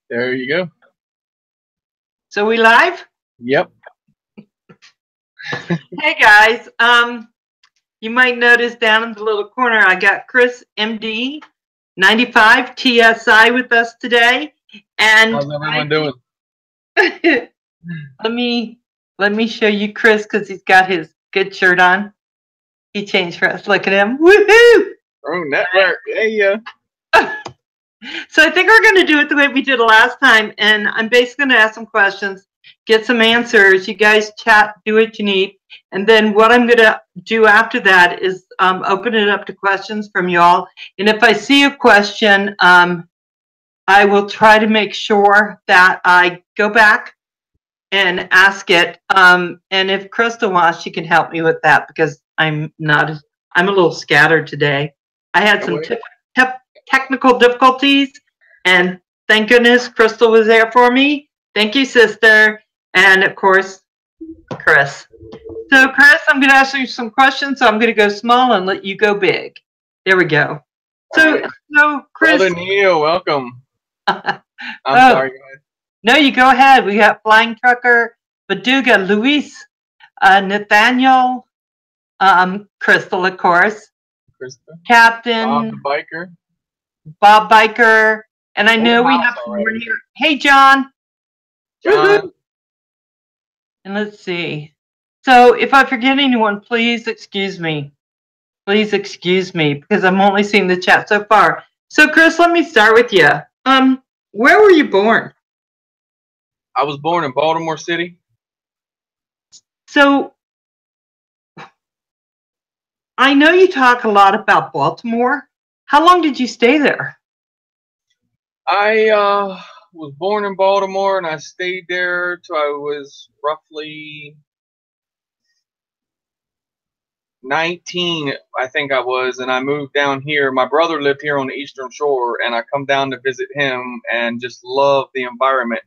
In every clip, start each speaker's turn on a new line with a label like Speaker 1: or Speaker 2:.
Speaker 1: There you go.
Speaker 2: So we live?
Speaker 1: Yep.
Speaker 2: Hey guys, you might notice down in the little corner I got Chris MD95TSI with us today, and
Speaker 1: How's everyone doing?
Speaker 2: let me show you Chris because he's got his good shirt on. He changed for us. Look at him! Woohoo!
Speaker 1: Oh, network. Yeah.
Speaker 2: So I think we're going to do it the way we did last time, and I'm basically going to ask some questions, get some answers. You guys chat, do what you need, and then what I'm going to do after that is open it up to questions from y'all. And if I see a question, I will try to make sure that I go back and ask it. And if Crystal wants, she can help me with that because I'm a little scattered today. I had some technical difficulties, and thank goodness Crystal was there for me. Thank you, sister. And of course, Chris. So Chris, I'm going to ask you some questions. So I'm going to go small and let you go big. There we go. So Chris.
Speaker 1: Brother Neil, welcome. I'm sorry, guys.
Speaker 2: No, you go ahead. We got Flying Trucker, Baduga, Luis, Nathaniel, Crystal, of course.
Speaker 1: Krista.
Speaker 2: Captain.
Speaker 1: Bob
Speaker 2: Bob Biker. And I know we have someone here. Hey, John.
Speaker 1: John.
Speaker 2: And let's see. So if I forget anyone, please excuse me. Please excuse me because I'm only seeing the chat so far. So Chris, let me start with you. Where were you born?
Speaker 1: I was born in Baltimore City.
Speaker 2: So I know you talk a lot about Baltimore. How long did you stay there?
Speaker 1: I was born in Baltimore, and I stayed there till I was roughly 19, I think I was, and I moved down here. My brother lived here on the Eastern Shore, and I come down to visit him and just love the environment.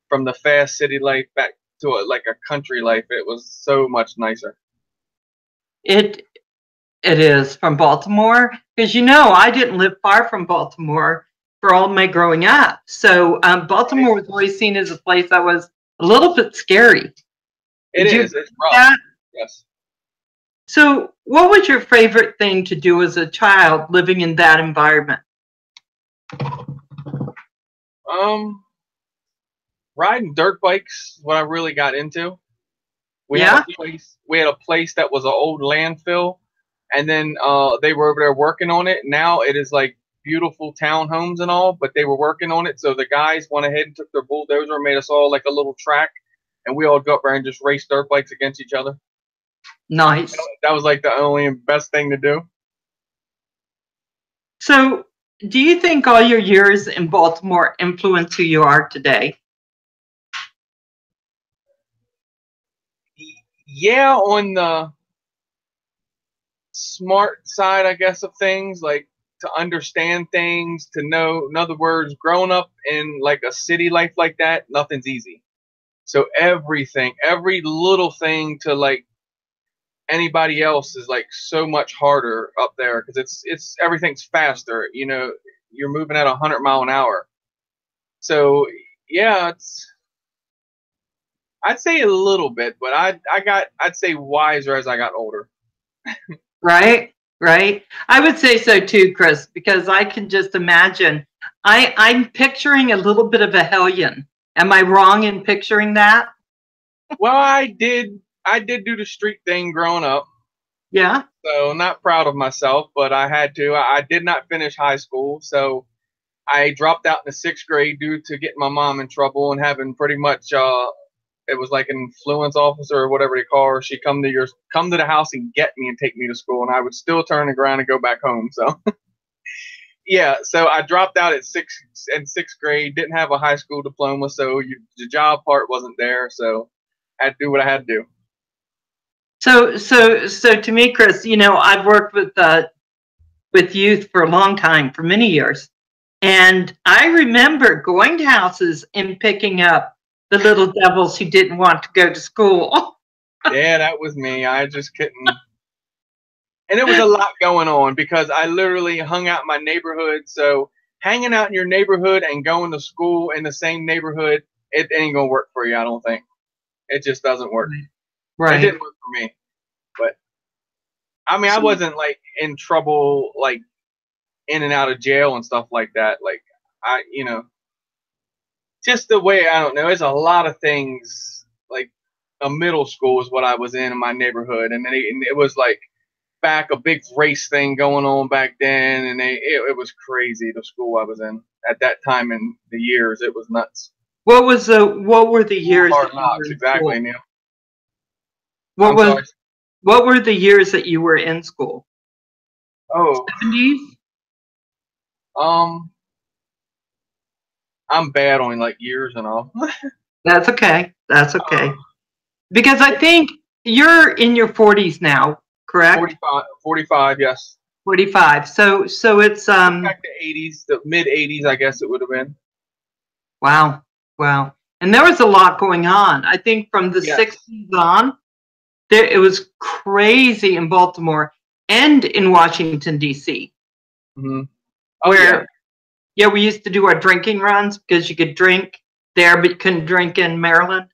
Speaker 1: From the fast city life back to like a country life, it was so much nicer.
Speaker 2: It is from Baltimore, because I didn't live far from Baltimore for all my growing up. So Baltimore was always seen as a place that was a little bit scary.
Speaker 1: It is. It's rough. Yes.
Speaker 2: So what was your favorite thing to do as a child living in that environment?
Speaker 1: Riding dirt bikes is what I really got into. We had a place that was an old landfill, and then they were over there working on it. Now it is like beautiful townhomes and all, but they were working on it. So the guys went ahead and took their bulldozer and made us all like a little track, and we all go up there and just race dirt bikes against each other.
Speaker 2: Nice.
Speaker 1: That was like the only and best thing to do.
Speaker 2: So do you think all your years in Baltimore influence who you are today?
Speaker 1: Yeah, on the smart side, I guess, of things, like to understand things, to know, in other words, growing up in like a city life like that, nothing's easy. So everything, every little thing to like anybody else is like so much harder up there because it's everything's faster. You're moving at 100 miles an hour. So yeah, I'd say a little bit, but I'd say wiser as I got older.
Speaker 2: Right. I would say so too, Chris, because I can just imagine. I'm picturing a little bit of a hellion. Am I wrong in picturing that?
Speaker 1: Well, I did do the street thing growing up.
Speaker 2: Yeah.
Speaker 1: So not proud of myself, but I had to. I did not finish high school, so I dropped out in the 6th grade due to getting my mom in trouble and having pretty much it was like an influence officer or whatever they call her. She come to the house and get me and take me to school, and I would still turn around and go back home. So yeah, so I dropped out at 6th grade. Didn't have a high school diploma, so the job part wasn't there. So I had to do what I had to do.
Speaker 2: So to me, Chris, I've worked with youth for a long time, for many years, and I remember going to houses and picking up the little devils who didn't want to go to school.
Speaker 1: Yeah, that was me. I just couldn't. And there was a lot going on because I literally hung out in my neighborhood. So hanging out in your neighborhood and going to school in the same neighborhood, it ain't gonna work for you. I don't think it just doesn't work.
Speaker 2: Right.
Speaker 1: It didn't work for me, but I mean, I wasn't like in trouble, like in and out of jail and stuff like that. Like just the way, I don't know. There's a lot of things. Like a middle school is what I was in my neighborhood, and it was like back a big race thing going on back then, and it was crazy. The school I was in at that time in the years, it was nuts.
Speaker 2: What were the years?
Speaker 1: Hard knocks, exactly, Neil.
Speaker 2: What were the years that you were in school?
Speaker 1: Oh,
Speaker 2: 70s?
Speaker 1: I'm bad on like years and all.
Speaker 2: That's okay. That's okay. Because I think you're in your 40s now, correct?
Speaker 1: 45, yes.
Speaker 2: 45. So it's
Speaker 1: back to 80s, the mid 80s, I guess it would have been.
Speaker 2: Wow. Wow. And there was a lot going on. I think from the 60s on, it was crazy in Baltimore and in Washington, D.C.
Speaker 1: Mm-hmm.
Speaker 2: Where we used to do our drinking runs because you could drink there, but you couldn't drink in Maryland.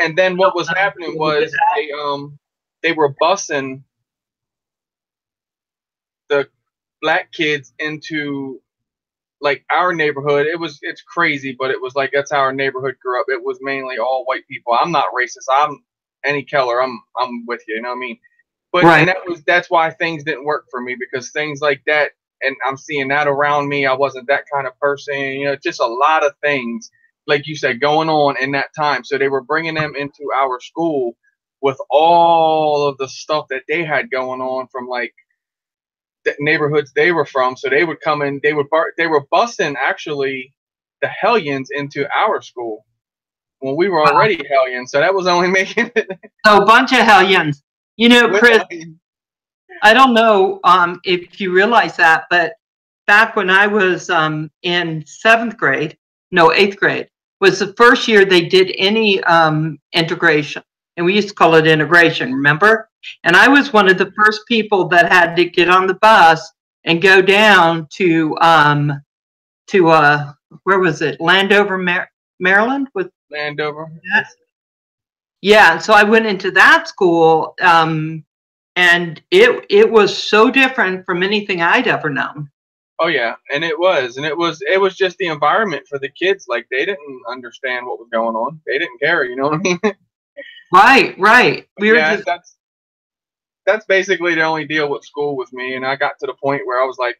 Speaker 1: And then what was happening was they were busing the black kids into like our neighborhood. It's crazy, but it was like that's how our neighborhood grew up. It was mainly all white people. I'm not racist. I'm Annie Keller. I'm with you. You know what I mean? But and that's why things didn't work for me, because things like that, and I'm seeing that around me. I wasn't that kind of person. You know, just a lot of things, like you said, going on in that time. So they were bringing them into our school with all of the stuff that they had going on from like the neighborhoods they were from. So they would come in, they were busing actually the hellions into our school when we were already hellions. So that was only making it
Speaker 2: a bunch of hellions. You know, Chris, I don't know if you realize that, but back when I was in 8th grade, was the first year they did any integration. And we used to call it integration, remember? And I was one of the first people that had to get on the bus and go down to where was it? Landover, Maryland? With
Speaker 1: Landover.
Speaker 2: Yeah, so I went into that school, and it was so different from anything I'd ever known.
Speaker 1: Oh yeah, and it was just the environment for the kids. Like they didn't understand what was going on. They didn't care. You know what I mean?
Speaker 2: Right.
Speaker 1: That's basically the only deal with school with me. And I got to the point where I was like,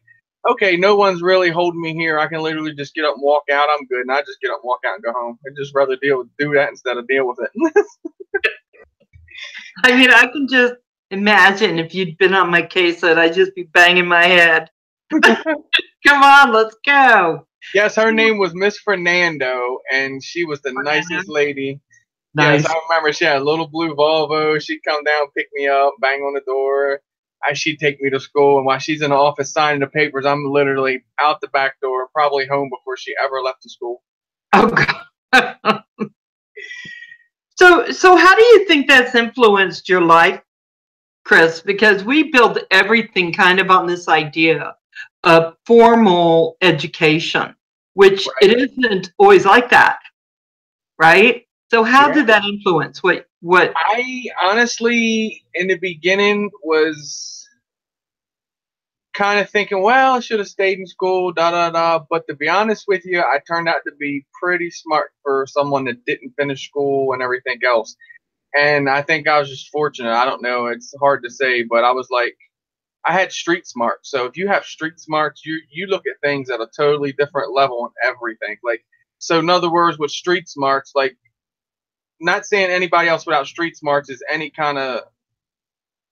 Speaker 1: okay, no one's really holding me here. I can literally just get up and walk out. I'm good. And I just get up and walk out and go home. I'd just rather do that instead of deal with it.
Speaker 2: I mean, I can just imagine if you'd been on my case that I'd just be banging my head. Come on, let's go.
Speaker 1: Yes, her name was Miss Fernando, and she was the nicest lady. Nice. Yes, I remember she had a little blue Volvo. She'd come down, pick me up, bang on the door. She'd take me to school, and while she's in the office signing the papers, I'm literally out the back door, probably home before she ever left the school.
Speaker 2: Oh, God. So how do you think that's influenced your life, Chris? Because we build everything kind of on this idea of formal education, which it isn't always like that, right? So how did that influence what?
Speaker 1: I honestly, in the beginning, was kind of thinking, well, I should have stayed in school, But to be honest with you, I turned out to be pretty smart for someone that didn't finish school and everything else. And I think I was just fortunate. I don't know. It's hard to say, but I was like, I had street smarts. So if you have street smarts, you look at things at a totally different level and everything. Like, so in other words, with street smarts, like, not saying anybody else without street smarts is any kind of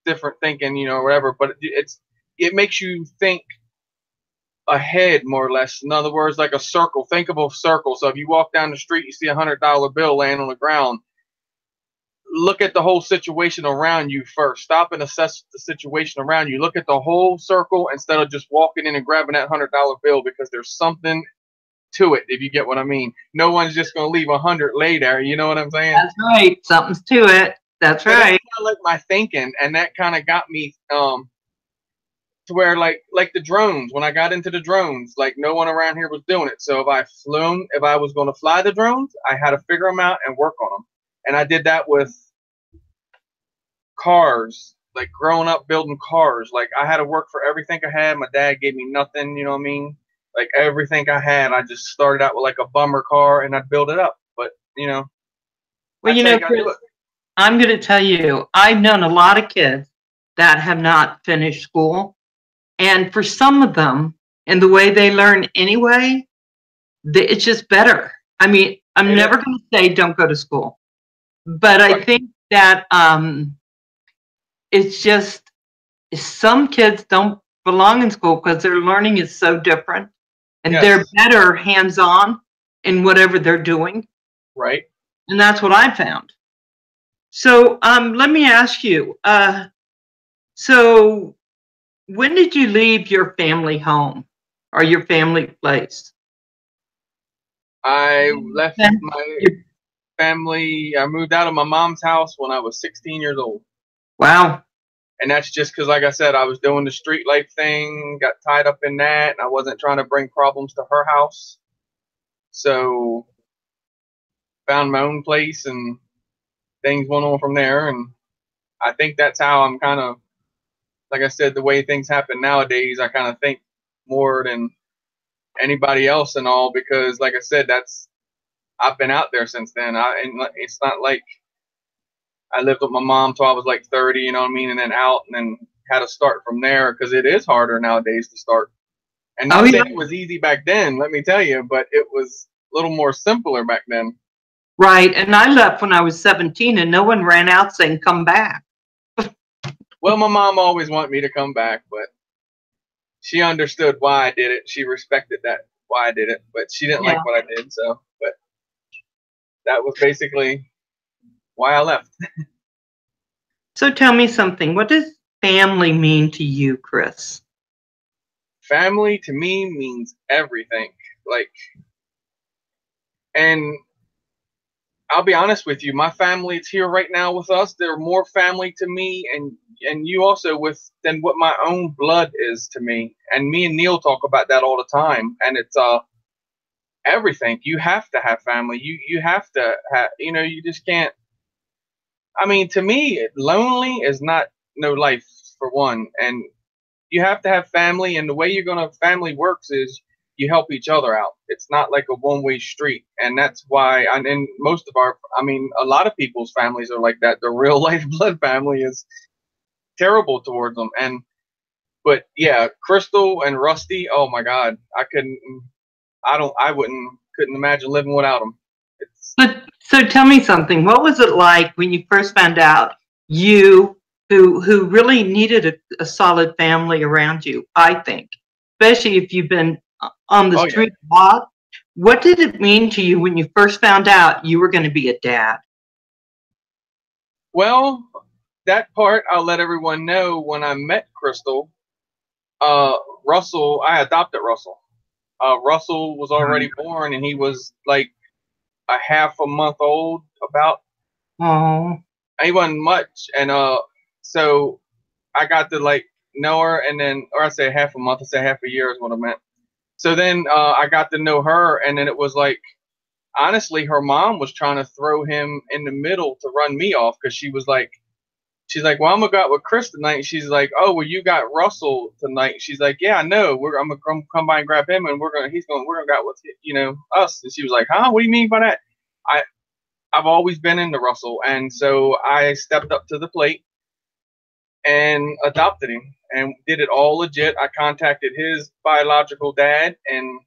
Speaker 1: different thinking, you know, or whatever, but it makes you think ahead more or less. In other words, like a circle. Think of a circle. So if you walk down the street, you see $100 bill laying on the ground. Look at the whole situation around you first. Stop and assess the situation around you. Look at the whole circle instead of just walking in and grabbing that $100 bill, because there's something to it, if you get what I mean. No one's just going to leave 100 lay there. You know what I'm saying?
Speaker 2: That's right. Something's to it. That's right.
Speaker 1: That's kind of like my thinking, and that kind of got me to where like the drones, when I got into the drones, like no one around here was doing it. So if I was going to fly the drones, I had to figure them out and work on them. And I did that with cars, like growing up building cars. Like I had to work for everything I had. My dad gave me nothing, you know what I mean? Like everything I had, I just started out with like a bummer car and I'd build it up. But
Speaker 2: Well,
Speaker 1: that's how you gotta
Speaker 2: Chris,
Speaker 1: do it.
Speaker 2: I'm going to tell you, I've known a lot of kids that have not finished school. And for some of them, and the way they learn anyway, it's just better. I mean, I'm
Speaker 1: It
Speaker 2: never
Speaker 1: is.
Speaker 2: going to say don't go to school, but I
Speaker 1: Right.
Speaker 2: think that it's just some kids don't belong in school because their learning is so different and they're
Speaker 1: Yes.
Speaker 2: better hands on in whatever they're doing.
Speaker 1: Right.
Speaker 2: And that's what I found. So let me ask you, so when did you leave your family home or your family place?
Speaker 1: I left
Speaker 2: Then
Speaker 1: my
Speaker 2: you-
Speaker 1: family. I moved out of my mom's house when I was 16 years old.
Speaker 2: Wow.
Speaker 1: And that's just because, like I said, I was doing the street life thing, got tied up in that, and I wasn't trying to bring problems to her house. So found my own place and things went on from there. And I think that's how I'm kind of, like I said, the way things happen nowadays, I kind of think more than anybody else and all, because like I said, I've been out there since then. And it's not like I lived with my mom till I was like 30, you know what I mean, and then out and then had to start from there because it is harder nowadays to start. And
Speaker 2: Oh,
Speaker 1: not
Speaker 2: yeah.
Speaker 1: saying it was easy back then, let me tell you, but it was a little more simpler back then.
Speaker 2: Right. And I left when I was 17 and no one ran out saying, come back.
Speaker 1: Well, my mom always wanted me to come back, but she understood why I did it. She respected that why I did it, but she didn't
Speaker 2: Yeah.
Speaker 1: like what I did. So, but that was basically why I left.
Speaker 2: So tell me something. What does family mean to you, Chris?
Speaker 1: Family to me means everything. Like, and I'll be honest with you, my family is here right now with us. They're more family to me, and you also with than what my own blood is to me. And me and Neil talk about that all the time. And it's everything. You have to have family. You have to have. You just can't. I mean, to me, lonely is not no life for one. And you have to have family, and the way you're gonna family works is you help each other out. It's not like a one-way street, and that's why. And most of I mean, a lot of people's families are like that. Their real life blood family is terrible towards them. But yeah, Crystal and Rusty. Oh my God, I couldn't. I don't. I wouldn't. Couldn't imagine living without them. It's
Speaker 2: So tell me something. What was it like when you first found out you who really needed a solid family around you, I think, especially if you've been on the
Speaker 1: oh yeah.
Speaker 2: street a lot. What did it mean to you when you first found out you were going to be a dad?
Speaker 1: Well, that part I'll let everyone know when I met Crystal. Uh, Russell, I adopted Russell. Russell was already born, and he was like a half a month old. About
Speaker 2: Oh,
Speaker 1: he wasn't much, and so I got to like know her, and then, or I say half a month, I say half a year is what I meant. So then I got to know her, and then it was like honestly, her mom was trying to throw him in the middle to run me off because she's like, well, I'm gonna go out with Chris tonight. And she's like, oh, well, you got Russell tonight. She's like, yeah, I know. I'm gonna come by and grab him, and we're gonna go out with us. And she was like, huh? What do you mean by that? I I've always been into Russell, and so I stepped up to the plate and adopted him, and did it all legit. I contacted his biological dad and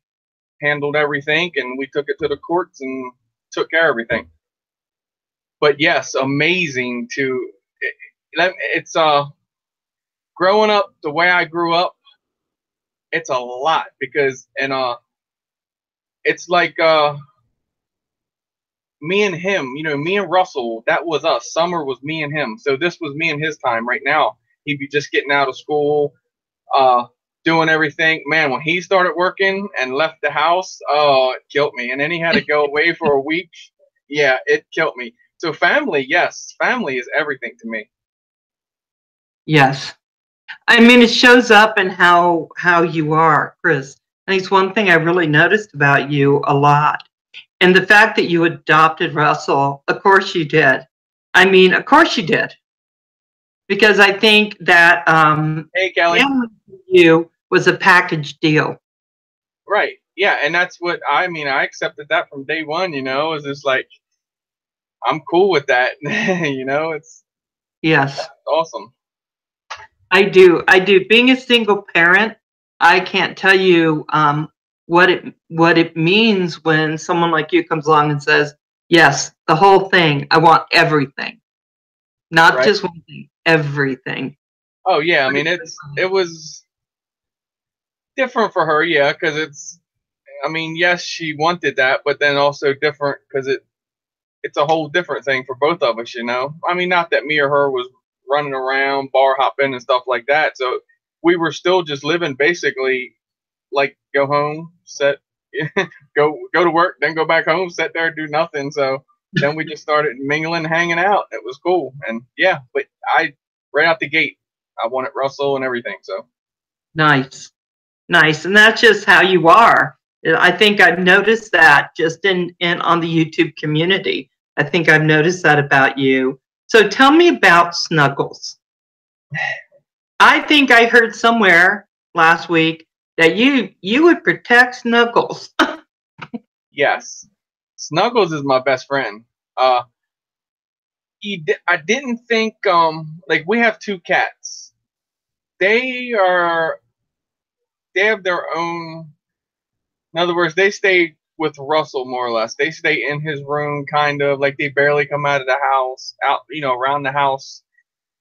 Speaker 1: handled everything, and we took it to the courts and took care of everything. But yes, amazing to it's growing up the way I grew up, it's a lot because and it's like me and him, me and Russell, that was us. Summer was me and him. So this was me and his time right now. He'd be just getting out of school, uh doing everything. Man, when he started working and left the house, oh, it killed me. And then he had to go away for a week. Yeah, it killed me. So family, yes, family is everything to me.
Speaker 2: yes. I mean, it shows up in how you are, Chris. I think it's one thing I really noticed about you a lot. And the fact that you adopted Russell, of course you did. I mean, of course you did. Because I think that
Speaker 1: Hey, Kelly.
Speaker 2: family for you was a package deal.
Speaker 1: Right. Yeah, and that's what I mean. I accepted that from day one. Is just like I'm cool with that. It's
Speaker 2: Yes,
Speaker 1: awesome.
Speaker 2: I do. I do. Being a single parent, I can't tell you what it means when someone like you comes along and says, "Yes, the whole thing. I want everything, not
Speaker 1: Right.
Speaker 2: just one thing, everything."
Speaker 1: Oh yeah. I mean, it was different for her. Yeah, because it's. I mean, yes, she wanted that, but then also different because it's a whole different thing for both of us. I mean, not that me or her was running around bar hopping and stuff like that. So we were still just living basically like go home, sit, go to work, then go back home, sit there, do nothing. So then we just started mingling, hanging out. It was cool, and yeah. But I right out the gate, I wanted Russell and everything. So
Speaker 2: Nice, nice, and that's just how you are. I think I've noticed that just in on the YouTube community. I think I've noticed that about you. So tell me about Snuggles. I think I heard somewhere last week that you would protect Snuggles.
Speaker 1: yes, Snuggles is my best friend. Uh, I didn't think like we have two cats. They are they have their own. In other words, they stay with Russell more or less. They stay in his room, kind of like they barely come out of the house, out around the house.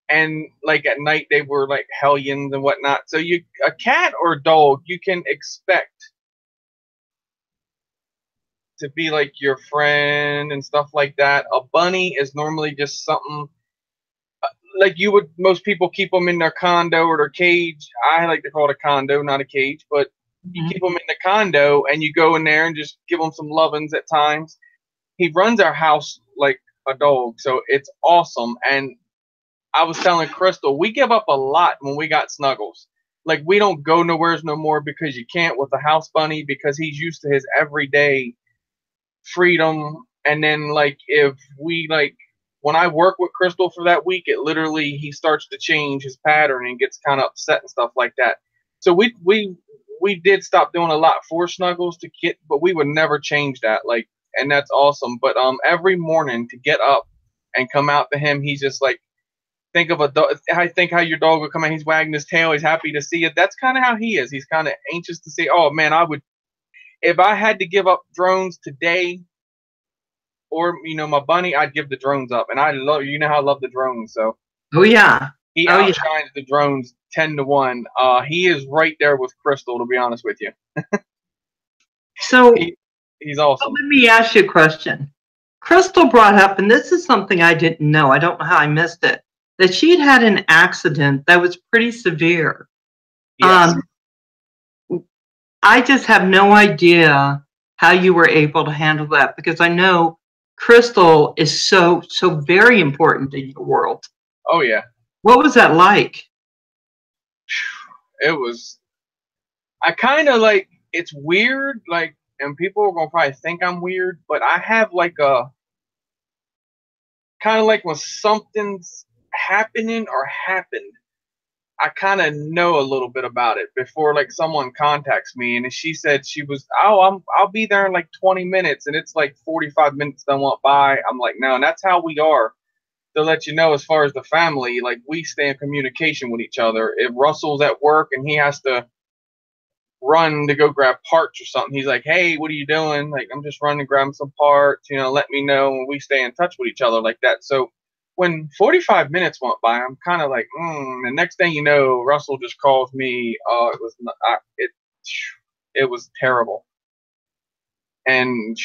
Speaker 1: And like at night, they were like hellions and whatnot. So a cat or a dog, you can expect to be like your friend and stuff like that. A bunny is normally just something like you would. Most people keep them in their condo or their cage. I like to call it a condo, not a cage, but you keep them in the condo and you go in there and just give them some lovins at times. He runs our house like a dog, so it's awesome. And I was telling Crystal, we give up a lot when we got Snuggles. Like we don't go nowheres no more because you can't with the house bunny because he's used to his everyday freedom. And then like if we like when I work with Crystal for that week, it literally he starts to change his pattern and gets kind of upset and stuff like that. So we did stop doing a lot for Snuggles to get, but we would never change that. Like, and that's awesome. But every morning to get up and come out to him, he's just like think of a dog. I think how your dog would come in. He's wagging his tail. He's happy to see it. That's kind of how he is. He's kind of anxious to see. Oh man, I would if I had to give up drones today or my bunny, I'd give the drones up. And I love how I love the drones. So
Speaker 2: Oh yeah.
Speaker 1: he
Speaker 2: Oh yeah.
Speaker 1: outshines the drones 10-1. He is right there with Crystal, to be honest with you.
Speaker 2: So
Speaker 1: He's awesome.
Speaker 2: let me ask you a question. Crystal brought up, and this is something I didn't know. I don't know how I missed it. That she had an accident that was pretty severe.
Speaker 1: Yes.
Speaker 2: I just have no idea how you were able to handle that because I know Crystal is so very important in your world.
Speaker 1: Oh yeah.
Speaker 2: What was that like?
Speaker 1: It was. I kind of like. It's weird, like, and people are gonna probably think I'm weird, but I have like a kind of like when something's happening or happened, I kind of know a little bit about it before like someone contacts me. And she said she was, I'll be there in like 20 minutes, and it's like 45 minutes that went by. I'm like, no, and that's how we are. To let you know, as far as the family, like we stay in communication with each other. If Russell's at work and he has to run to go grab parts or something, he's like, hey, what are you doing? Like, I'm just running to grab some parts, let me know. And we stay in touch with each other like that. So when 45 minutes went by, I'm kind of like, the next thing you know, Russell just calls me. It was terrible. And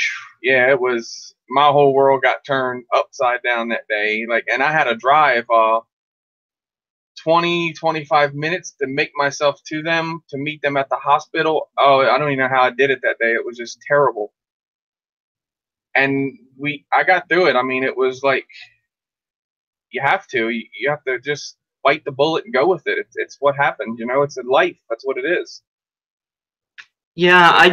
Speaker 1: yeah, it was, my whole world got turned upside down that day. Like, and I had to drive 20-25 minutes to make myself to them to meet them at the hospital. Oh, I don't even know how I did it that day. It was just terrible. And I got through it. I mean, it was like you have to just bite the bullet and go with it. It's what happened, you know. It's in life. That's what it is.
Speaker 2: Yeah, I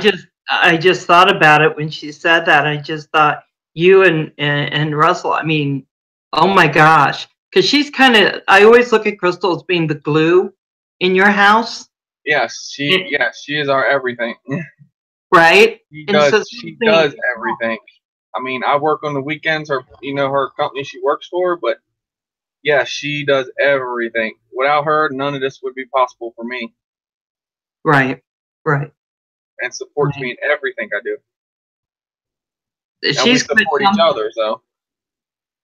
Speaker 2: just thought about it when she said that. I just thought you and Russell. I mean, oh my gosh, because she's kind of. I always look at Crystal as being the glue in your house.
Speaker 1: Yes, she is our everything.
Speaker 2: Right?
Speaker 1: She
Speaker 2: And so
Speaker 1: she does everything. I mean, I work on the weekends. Her company she works for, but yeah, she does everything. Without her, none of this would be possible for me.
Speaker 2: Right, right.
Speaker 1: And supports me in everything I do. And we
Speaker 2: She's
Speaker 1: support each other, so.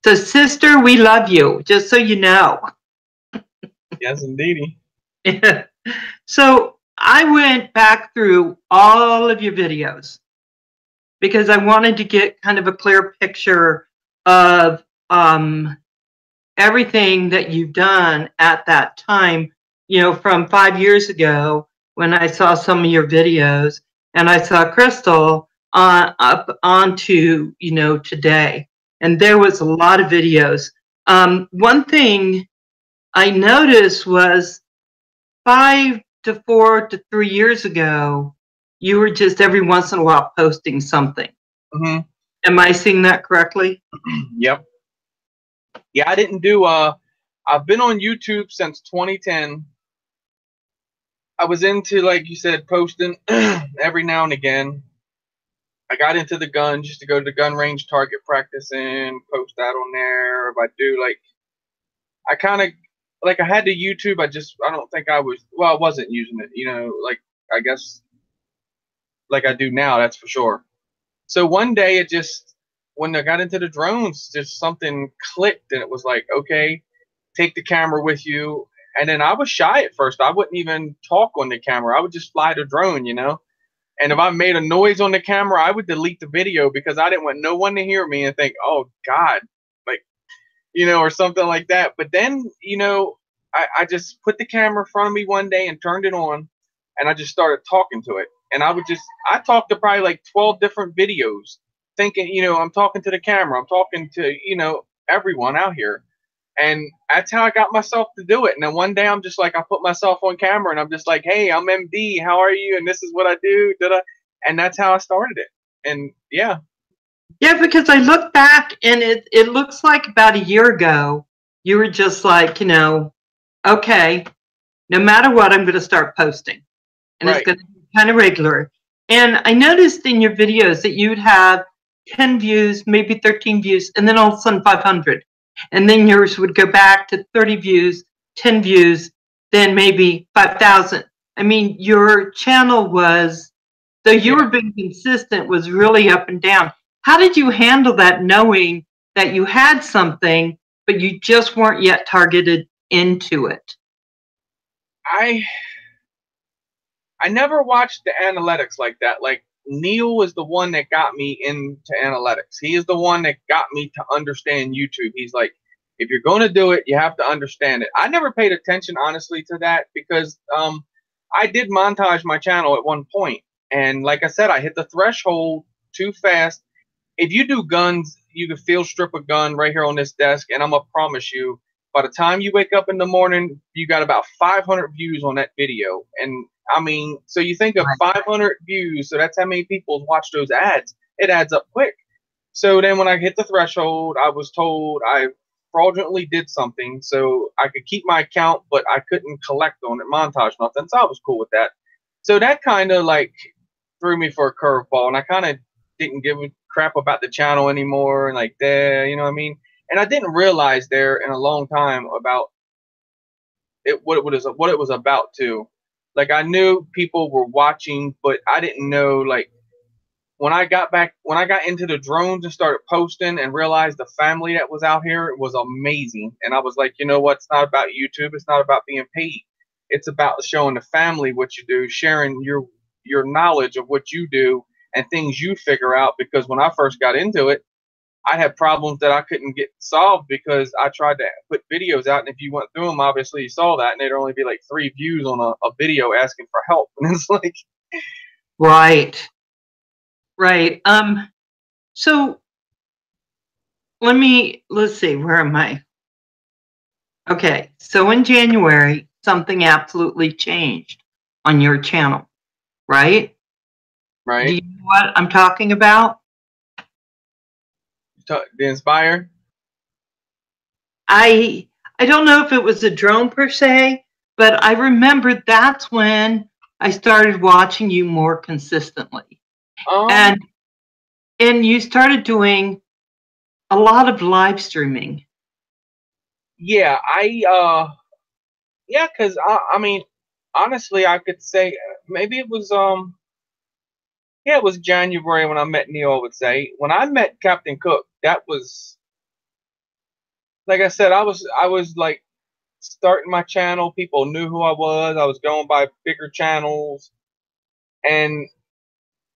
Speaker 2: So, sister, we love you, just so you know.
Speaker 1: Yes, indeedy.
Speaker 2: So, I went back through all of your videos because I wanted to get kind of a clear picture of everything that you've done at that time, from 5 years ago when I saw some of your videos and I saw Crystal up onto, today. And there was a lot of videos. One thing I noticed was 5 to 4 to 3 years ago, you were just every once in a while posting something.
Speaker 1: Mm-hmm.
Speaker 2: Am I seeing that correctly?
Speaker 1: Yep. Yeah, I didn't do. I've been on YouTube since 2010. I was into, like you said, posting every now and again. I got into the guns, used to go to the gun range target practice and post that on there. If I do, like, I kind of, like, I had the YouTube. I don't think I wasn't using it, like, I guess, like I do now, that's for sure. So one day when I got into the drones, just something clicked and it was like, okay, take the camera with you. And then I was shy at first. I wouldn't even talk on the camera. I would just fly the drone, And if I made a noise on the camera, I would delete the video because I didn't want no one to hear me and think, oh God, like, or something like that. But then, I just put the camera in front of me one day and turned it on and I just started talking to it. And I talked to probably like 12 different videos thinking, I'm talking to the camera. I'm talking to, everyone out here. And that's how I got myself to do it. And then one day I'm just like, I put myself on camera and I'm just like, hey, I'm MD. How are you? And this is what I do. And that's how I started it. And yeah.
Speaker 2: Yeah, because I look back and it looks like about a year ago, you were just like, okay, no matter what, I'm going to start posting. And It's going to be kind of regular. And I noticed in your videos that you'd have 10 views, maybe 13 views, and then all of a sudden 500. And then yours would go back to 30 views, 10 views, then maybe 5,000. I mean, your channel was, though you were being consistent, was really up and down. How did you handle that, knowing that you had something, but you just weren't yet targeted into it?
Speaker 1: I never watched the analytics like that. Like, Neil is the one that got me into analytics. He is the one that got me to understand YouTube. He's like, if you're going to do it, you have to understand it. I never paid attention, honestly, to that because I did montage my channel at one point. And like I said, I hit the threshold too fast. If you do guns, you can field strip a gun right here on this desk. And I'm going to promise you, by the time you wake up in the morning, you got about 500 views on that video. And I mean, so you think of 500 views, so that's how many people watch those ads. It adds up quick. So then when I hit the threshold, I was told I fraudulently did something so I could keep my account, but I couldn't collect on it, montage nothing. So I was cool with that. So that kind of like threw me for a curveball, and I kind of didn't give a crap about the channel anymore, and like that, you know what I mean? And I didn't realize there in a long time about it, what it was about too. Like, I knew people were watching, but I didn't know, like, when I got into the drones and started posting and realized the family that was out here, it was amazing. And I was like, you know what? It's not about YouTube. It's not about being paid. It's about showing the family what you do, sharing your knowledge of what you do and things you figure out. Because when I first got into it, I had problems that I couldn't get solved because I tried to put videos out, and if you went through them, obviously you saw that, and there'd only be like 3 views on a video asking for help, and it's like,
Speaker 2: right. So let's see, where am I? Okay, so in January, something absolutely changed on your channel, right? Do
Speaker 1: Right?
Speaker 2: you know what I'm talking about?
Speaker 1: The Inspire.
Speaker 2: I I don't know if it was a drone per se, but I remember that's when I started watching you more consistently.
Speaker 1: Um,
Speaker 2: And you started doing a lot of live streaming.
Speaker 1: yeah, yeah, because I mean, honestly, I could say maybe it was yeah, it was January when I met Neil. I would say when I met Captain Cook, that was like I said, I was like starting my channel. People knew who I was. I was going by bigger channels, and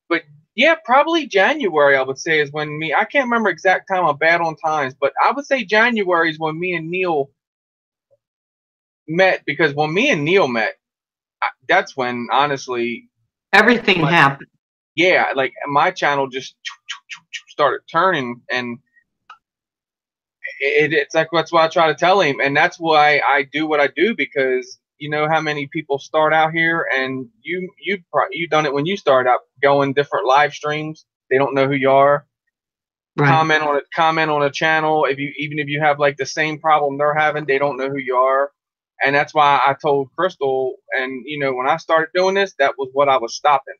Speaker 1: but yeah, probably January I would say is when me. I can't remember exact time. I'm bad on times, but I would say January is when me and Neil met because when me and Neil met, that's when honestly
Speaker 2: Everything
Speaker 1: my
Speaker 2: happened.
Speaker 1: yeah, like my channel just started turning, and it's like that's why I try to tell him, and that's why I do what I do because you know how many people start out here, and you done it when you start out going different live streams. They don't know who you are.
Speaker 2: Right.
Speaker 1: Comment on a channel if you even if you have like the same problem they're having, they don't know who you are, and that's why I told Crystal, and you know when I started doing this, that was what I was stopping.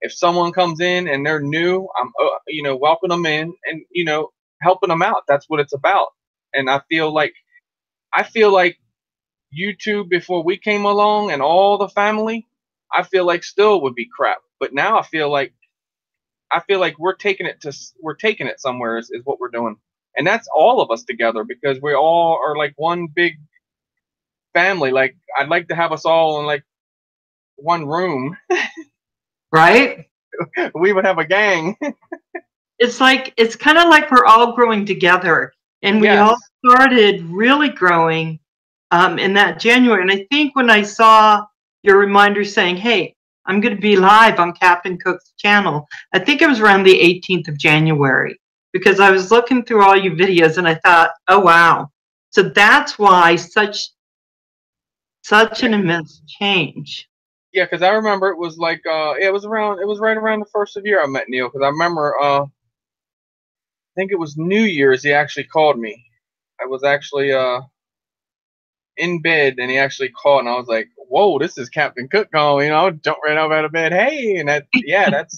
Speaker 1: If someone comes in and they're new, I'm you know welcoming them in and you know helping them out. That's what it's about. And I feel like YouTube before we came along and all the family, I feel like still would be crap. But now I feel like we're taking it somewhere is what we're doing. And that's all of us together because we all are like one big family. Like I'd like to have us all in like one room.
Speaker 2: Right?
Speaker 1: We would have a gang.
Speaker 2: It's kind of like we're all growing together, and we all
Speaker 1: Yes.
Speaker 2: started really growing in that January. And I think when I saw your reminder saying, "Hey, I'm going to be live on Captain Cook's channel," I think it was around the 18th of January because I was looking through all your videos and I thought, "Oh wow!" So that's why such
Speaker 1: Yeah.
Speaker 2: an immense change.
Speaker 1: Yeah, because I remember it was like it was right around the first of the year I met Neil because I remember I think it was New Year's he actually called me. I was actually in bed and he actually called and I was like, whoa, this is Captain Cook calling. You know, I jumped right up out of bed. Hey, and that yeah, that's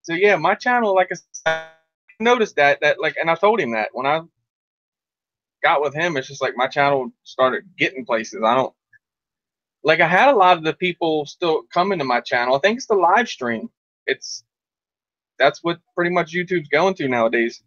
Speaker 1: so yeah, my channel like I said, I noticed that like and I told him that when I got with him, it's just like my channel started getting places. I don't like I had a lot of the people still coming to my channel. I think it's the live stream. It's that's what pretty much YouTube's going to nowadays.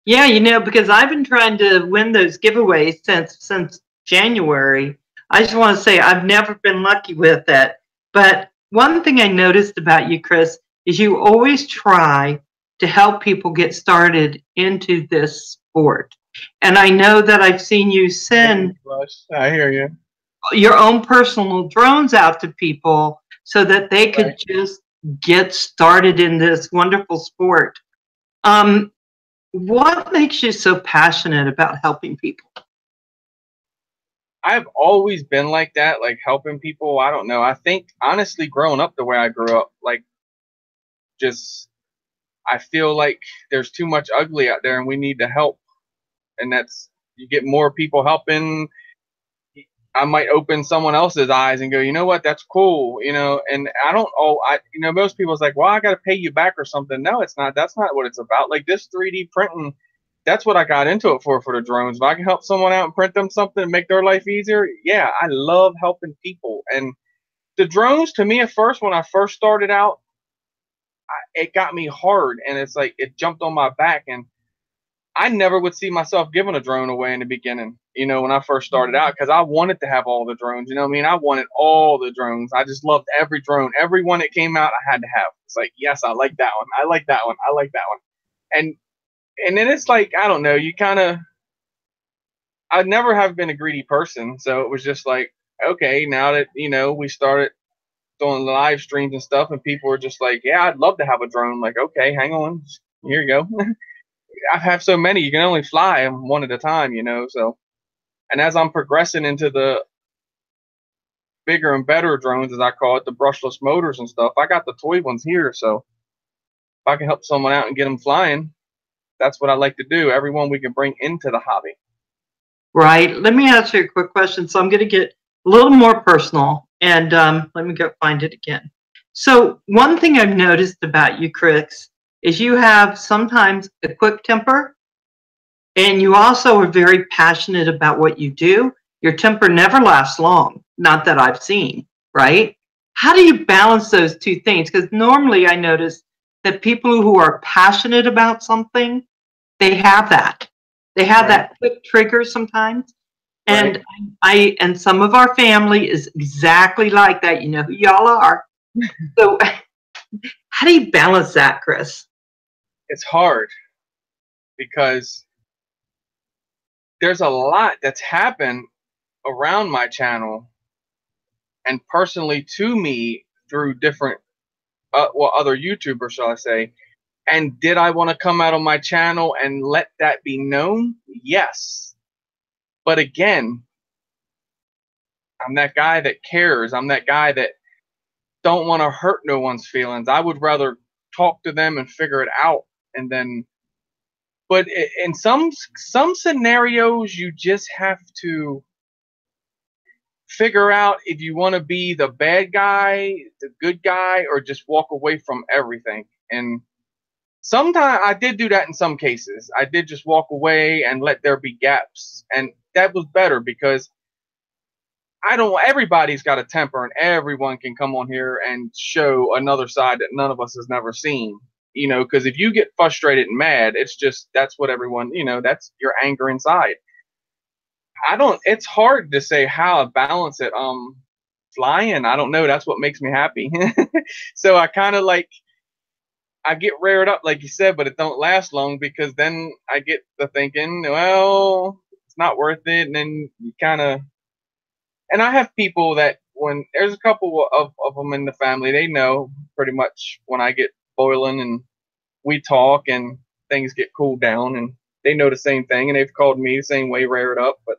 Speaker 2: Yeah, because I've been trying to win those giveaways since January. I just want to say I've never been lucky with it. But one thing I noticed about you, Chris, is you always try to help people get started into this sport. And I know that I've seen you
Speaker 1: Thank you,
Speaker 2: send
Speaker 1: Rush. I hear you.
Speaker 2: your own personal drones out to people so that they could
Speaker 1: Right.
Speaker 2: just get started in this wonderful sport. Um, what makes you so passionate about helping people?
Speaker 1: I've always been like that, like helping people. I don't know. I think honestly, growing up the way I grew up, like just I feel like there's too much ugly out there, and we need to help. And that's you get more people helping. I might open someone else's eyes and go, you know what, that's cool, you know. And I don't. Oh, I you know most people's like, well, I got to pay you back or something. No, it's not. That's not what it's about. Like this 3D printing. That's what I got into it for the drones. If I can help someone out and print them something and make their life easier, yeah, I love helping people. And the drones to me at first when I first started out, it got me hard and it's like it jumped on my back and I never would see myself giving a drone away in the beginning, you know, when I first started out because I wanted to have all the drones, you know what I mean? I wanted all the drones. I just loved every drone. Every one that came out I had to have. It's like, yes, I like that one. I like that one. I like that one. And then it's like, I don't know, you kind of I never have been a greedy person, so it was just like, okay, now that you know we started doing live streams and stuff, and people were just like, yeah, I'd love to have a drone. Like, okay, hang on, here you go. I have so many, you can only fly them one at a time, you know. So And as I'm progressing into the bigger and better drones, as I call it, the brushless motors and stuff, I got the toy ones here. So if I can help someone out and get them flying, that's what I like to do. Everyone we can bring into the hobby.
Speaker 2: Right. Let me ask you a quick question. So I'm going to get a little more personal, and let me go find it again. So one thing I've noticed about you, Chris, is you have sometimes a quick temper, and you also are very passionate about what you do. Your temper never lasts long, not that I've seen, right? How do you balance those two things? Because normally I notice that people who are passionate about something, they have that. They have
Speaker 1: Right.
Speaker 2: that quick trigger sometimes.
Speaker 1: Right.
Speaker 2: And and some of our family is exactly like that. You know who y'all are. So how do you balance that, Chris?
Speaker 1: It's hard because there's a lot that's happened around my channel and personally to me through different, other YouTubers, shall I say. And did I want to come out on my channel and let that be known? Yes. But again, I'm that guy that cares. I'm that guy that don't want to hurt no one's feelings. I would rather talk to them and figure it out. And then, but in some scenarios, you just have to figure out if you want to be the bad guy, the good guy, or just walk away from everything. And sometimes I did do that in some cases. I did just walk away and let there be gaps. And that was better because everybody's got a temper and everyone can come on here and show another side that none of us has never seen. You know, because if you get frustrated and mad, it's just, that's what everyone, that's your anger inside. It's hard to say how I balance it. Flying, I don't know. That's what makes me happy. So I kind of like, I get reared up, like you said, but it don't last long because then I get to thinking, well, it's not worth it. And then you kind of, and I have people that when there's a couple of them in the family, they know pretty much when I get boiling and we talk and things get cooled down and they know the same thing and they've called me the same way, reared up. But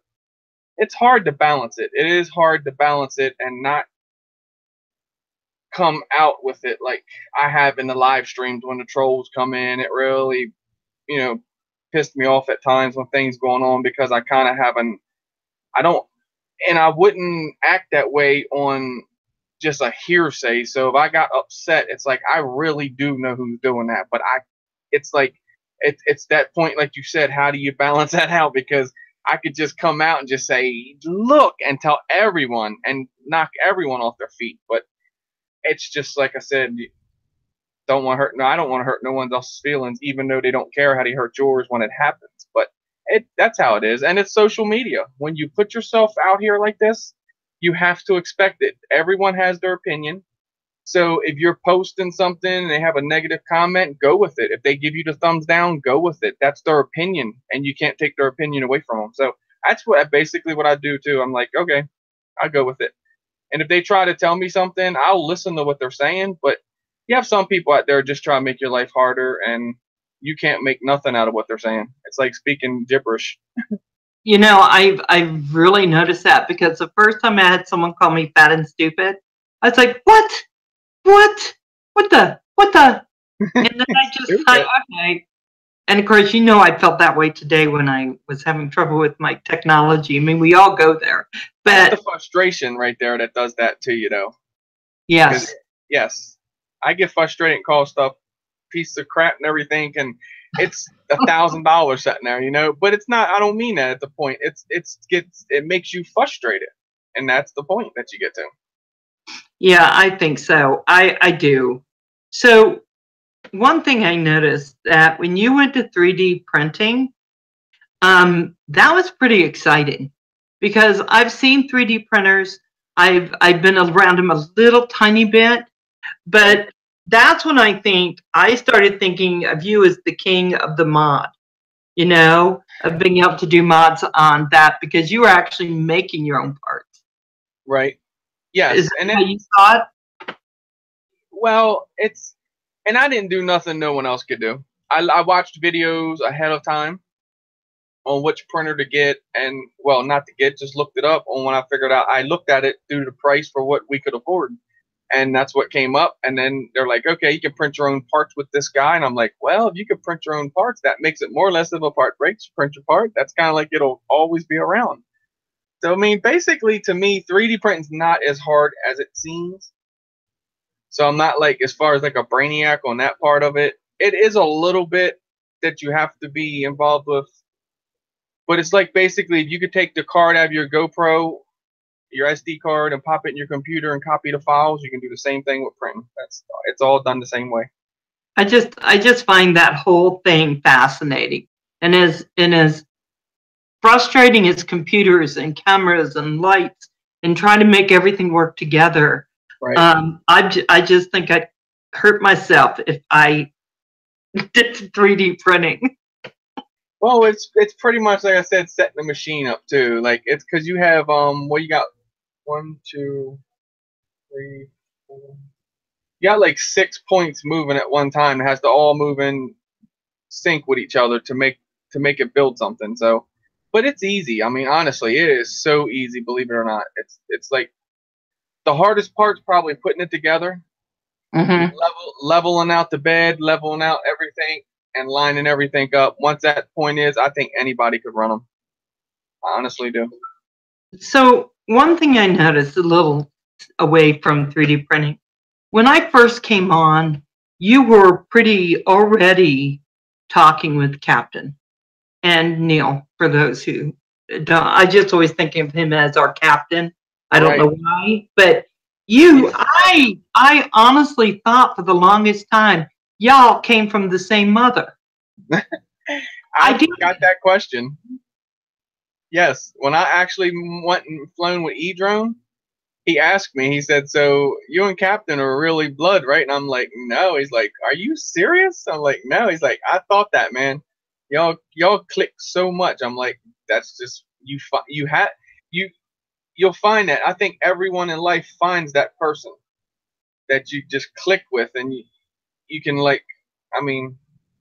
Speaker 1: it's hard to balance it. It is hard to balance it and not come out with it like I have in the live streams when the trolls come in. It really, you know, pissed me off at times when things going on because I kind of have I don't, and I wouldn't act that way on just a hearsay. So if I got upset, it's like I really do know who's doing that, but it's like it's that point, like you said, how do you balance that out? Because I could just come out and just say, look, and tell everyone and knock everyone off their feet. But it's just like I said, don't want to hurt. No, I don't want to hurt no one else's feelings, even though they don't care how they hurt yours when it happens. But that's how it is, and it's social media. When you put yourself out here like this, you have to expect it. Everyone has their opinion. So if you're posting something and they have a negative comment, go with it. If they give you the thumbs down, go with it. That's their opinion, and you can't take their opinion away from them. So that's basically what I do too. I'm like, okay, I'll go with it. And if they try to tell me something, I'll listen to what they're saying. But you have some people out there just try to make your life harder, and you can't make nothing out of what they're saying. It's like speaking gibberish.
Speaker 2: You know, I've really noticed that because the first time I had someone call me fat and stupid, I was like, what? What the? And then I just okay. And of course, you know, I felt that way today when I was having trouble with my technology. I mean, we all go there, but
Speaker 1: that's the frustration right there that does that to you, though.
Speaker 2: Yes.
Speaker 1: Yes, I get frustrated and call stuff piece of crap and everything, and it's $1,000 sitting there, you know. But it's not. I don't mean that at the point. It makes you frustrated, and that's the point that you get to.
Speaker 2: Yeah, I think so. I do. So one thing I noticed that when you went to 3D printing, that was pretty exciting because I've seen 3D printers. I've been around them a little tiny bit, but that's when I started thinking of you as the king of the mod, you know, of being able to do mods on that because you were actually making your own parts.
Speaker 1: Right. Yes.
Speaker 2: Is that how you saw it?
Speaker 1: Well, and I didn't do nothing no one else could do. I watched videos ahead of time on which printer to get, and well, not to get, just looked it up. And when I figured out, I looked at it through the price for what we could afford, and that's what came up. And then they're like, okay, you can print your own parts with this guy, and I'm like, well, if you can print your own parts, that makes it more or less of a part breaks. Print your part. That's kind of like it'll always be around. So I mean, basically, to me, 3D printing's not as hard as it seems. So I'm not like as far as like a brainiac on that part of it. It is a little bit that you have to be involved with, but it's like basically if you could take the card out of your GoPro, your SD card, and pop it in your computer and copy the files, you can do the same thing with printing. It's all done the same way.
Speaker 2: I just find that whole thing fascinating, and as frustrating as computers and cameras and lights and trying to make everything work together.
Speaker 1: Right.
Speaker 2: I just think I'd hurt myself if I did 3D printing.
Speaker 1: Well, it's pretty much like I said, setting the machine up too. Like it's because you have well, you got 1, 2, 3, 4. You got like 6 points moving at one time. It has to all move in sync with each other to make it build something. So, but it's easy. I mean, honestly, it is so easy. Believe it or not, it's like the hardest part's probably putting it together, leveling out the bed, leveling out everything, and lining everything up. Once that point is, I think anybody could run them. I honestly do.
Speaker 2: So one thing I noticed a little away from 3D printing, when I first came on, you were pretty already talking with Captain and Neil, for those who don't. I just always think of him as our captain. I don't know why, but I honestly thought for the longest time, y'all came from the same mother.
Speaker 1: I got that question. Yes, when I actually went and flown with E-Drone, he asked me, he said, so you and Captain are really blood, right? And I'm like, no. He's like, are you serious? I'm like, no. He's like, I thought that, man. Y'all click so much. I'm like, that's just, you'll find that. I think everyone in life finds that person that you just click with, and you can, like, I mean,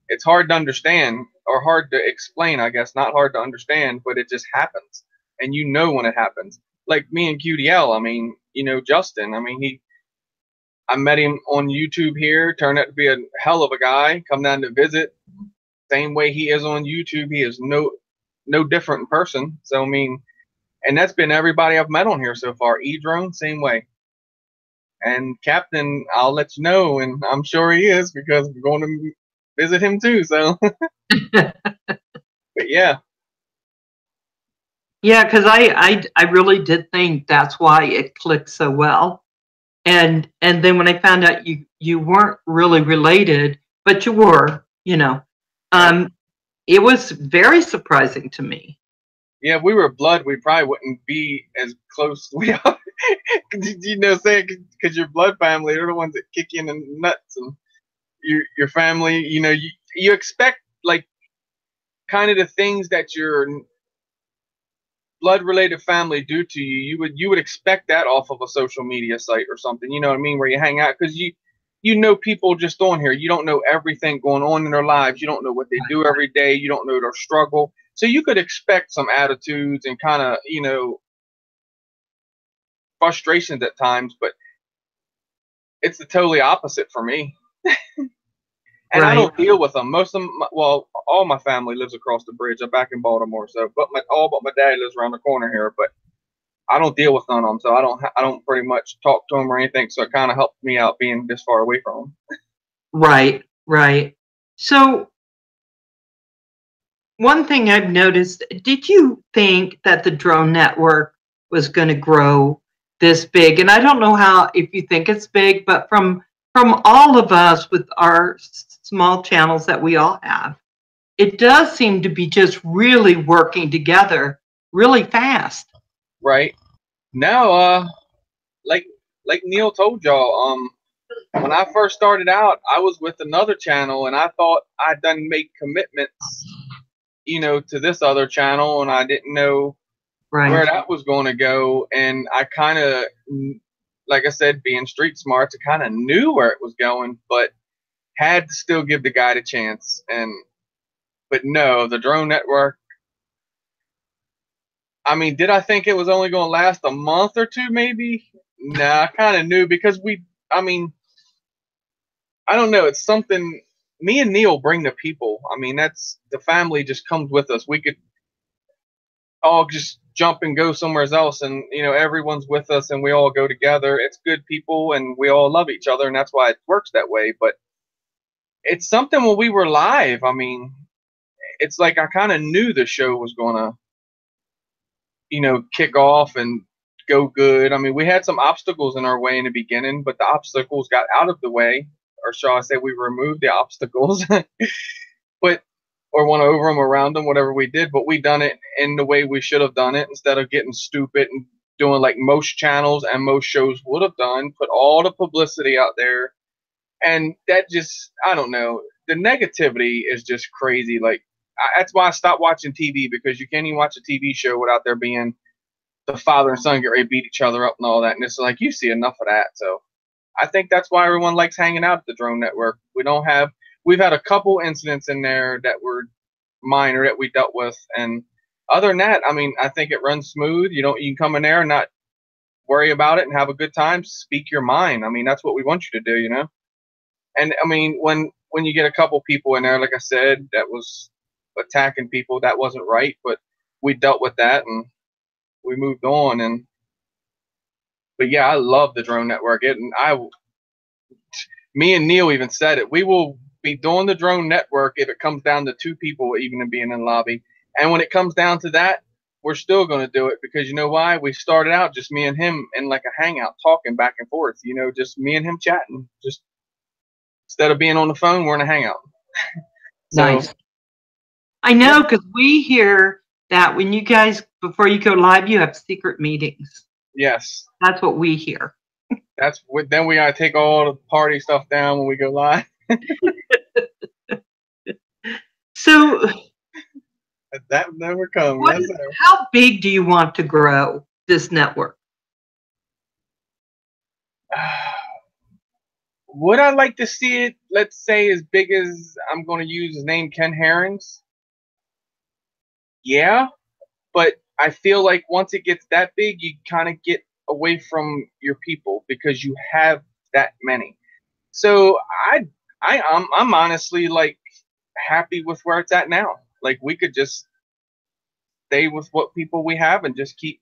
Speaker 1: it's hard to understand or hard to explain, I guess. Not hard to understand, but it just happens, and you know when it happens. Like me and QDL, I mean, you know, Justin, I mean, I met him on YouTube here, turned out to be a hell of a guy, come down to visit. Same way he is on YouTube, he is no different in person. So, I mean, and that's been everybody I've met on here so far. E-Drone, same way. And Captain, I'll let you know, and I'm sure he is, because we're going to visit him too, so. But yeah.
Speaker 2: Yeah, because I really did think that's why it clicked so well. And then when I found out you weren't really related, but you were, you know, it was very surprising to me.
Speaker 1: Yeah, if we were blood, we probably wouldn't be as close. We are, you know, saying, because your blood family, they're the ones that kick you in the nuts, and your family, you know, you expect, like, kind of the things that your blood related family do to you. You would expect that off of a social media site or something, you know what I mean, where you hang out, because you know people just on here. You don't know everything going on in their lives. You don't know what they do every day. You don't know their struggle. So you could expect some attitudes and kind of, you know, frustrations at times, but it's the totally opposite for me. And I don't deal with them. Most of them, well, all my family lives across the bridge. I'm back in Baltimore, so but my dad lives around the corner here. But I don't deal with none of them, so I don't pretty much talk to them or anything. So it kind of helped me out being this far away from them.
Speaker 2: Right. So one thing I've noticed, did you think that the drone network was going to grow this big? And I don't know if you think it's big, but from all of us with our small channels that we all have, it does seem to be just really working together really fast.
Speaker 1: Right. Now, like Neil told y'all, when I first started out, I was with another channel, and I thought I'd done make commitments, you know, to this other channel, and I didn't know where that was going to go. And I kind of, like I said, being street smart, I kind of knew where it was going, but had to still give the guy a chance. But no, the drone network, I mean, did I think it was only going to last a month or two, maybe? Nah, I kind of knew because I mean, I don't know. It's something. Me and Neil bring the people. I mean, that's the family just comes with us. We could all just jump and go somewhere else, and everyone's with us, and we all go together. It's good people, and we all love each other, and that's why it works that way. But it's something when we were live. I mean, it's like I kind of knew the show was gonna, kick off and go good. I mean, we had some obstacles in our way in the beginning, but the obstacles got out of the way, or shall I say, we removed the obstacles, but or went over them, around them, whatever we did. But we done it in the way we should have done it instead of getting stupid and doing like most channels and most shows would have done. Put all the publicity out there, and that just, I don't know. The negativity is just crazy. Like, that's why I stopped watching TV, because you can't even watch a TV show without there being the father and son get ready to beat each other up and all that. And it's like, you see enough of that. So I think that's why everyone likes hanging out at the Drone Network. We've had a couple incidents in there that were minor that we dealt with. And other than that, I mean, I think it runs smooth. You can come in there and not worry about it and have a good time. Speak your mind. I mean, that's what we want you to do. And I mean, when you get a couple people in there, like I said, that was attacking people, that wasn't right, but we dealt with that and we moved on. But yeah, I love the Drone Network. Me and Neil even said it. We will be doing the Drone Network if it comes down to two people even being in lobby. And when it comes down to that, we're still going to do it, because you know why? We started out just me and him in like a hangout, talking back and forth. Just me and him chatting. Just instead of being on the phone, we're in a hangout.
Speaker 2: Nice. I know, because we hear that when you guys, before you go live, you have secret meetings.
Speaker 1: Yes.
Speaker 2: That's what we hear.
Speaker 1: Then we gotta take all the party stuff down when we go live.
Speaker 2: So
Speaker 1: that never comes.
Speaker 2: How big do you want to grow this network?
Speaker 1: Would I like to see it, let's say, as big as, I'm going to use his name, Ken Herron's? Yeah, but I feel like once it gets that big, you kind of get away from your people because you have that many. So I'm honestly like happy with where it's at now. Like, we could just stay with what people we have and just keep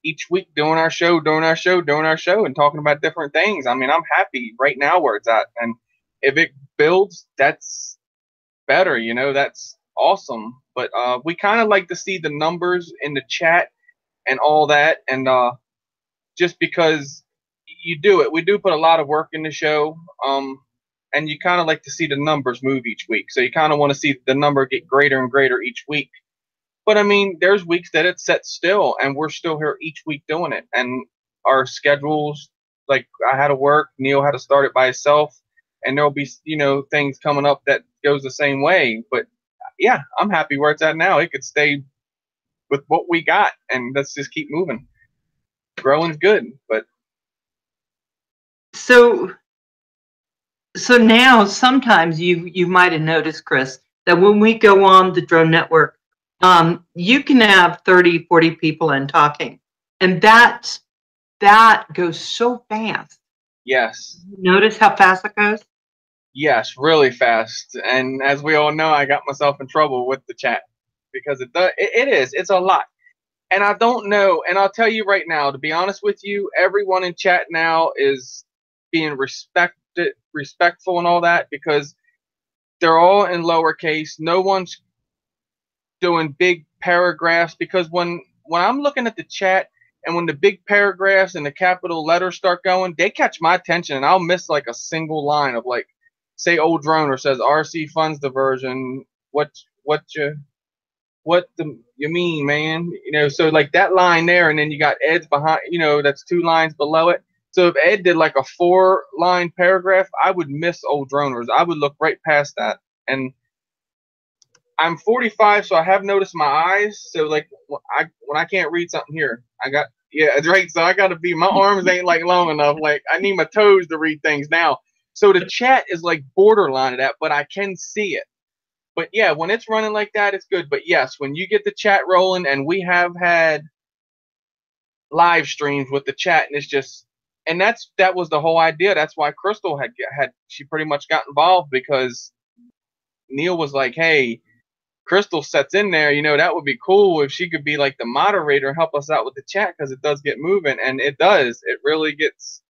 Speaker 1: each week doing our show, and talking about different things. I mean, I'm happy right now where it's at. And if it builds, that's better, that's awesome. But we kind of like to see the numbers in the chat and all that. And just because we do put a lot of work in the show. And you kind of like to see the numbers move each week. So you kind of want to see the number get greater and greater each week. But I mean, there's weeks that it's set still, and we're still here each week doing it. And our schedules, like, I had to work, Neil had to start it by himself, and there'll be, things coming up that goes the same way. But yeah, I'm happy where it's at now. It could stay with what we got, and let's just keep moving. Growing's good, but
Speaker 2: so now sometimes you might have noticed, Chris, that when we go on the Drone Network, you can have 30, 40 people in talking, and that goes so fast.
Speaker 1: Yes.
Speaker 2: Notice how fast it goes?
Speaker 1: Yes, really fast. And as we all know, I got myself in trouble with the chat because it's a lot. And I don't know, and I'll tell you right now, to be honest with you, everyone in chat now is being respectful and all that, because they're all in lowercase. No one's doing big paragraphs, because when I'm looking at the chat and when the big paragraphs and the capital letters start going, they catch my attention, and I'll miss like a single line of, like, say Old Droner says RC funds diversion. What you mean, man? So like that line there, and then you got Ed's behind, that's 2 lines below it. So if Ed did like a 4-line paragraph, I would miss Old Droners. I would look right past that. And I'm 45, so I have noticed my eyes. So like when I can't read something here, it's right. So I got to be, my arms ain't like long enough. Like, I need my toes to read things now. So the chat is like borderline of that, but I can see it. But yeah, when it's running like that, it's good. But yes, when you get the chat rolling, and we have had live streams with the chat, and it's just, and that was the whole idea. That's why Crystal had she pretty much got involved, because Neil was like, hey, Crystal sets in there, that would be cool if she could be like the moderator and help us out with the chat, because it does get moving, and it does. It really gets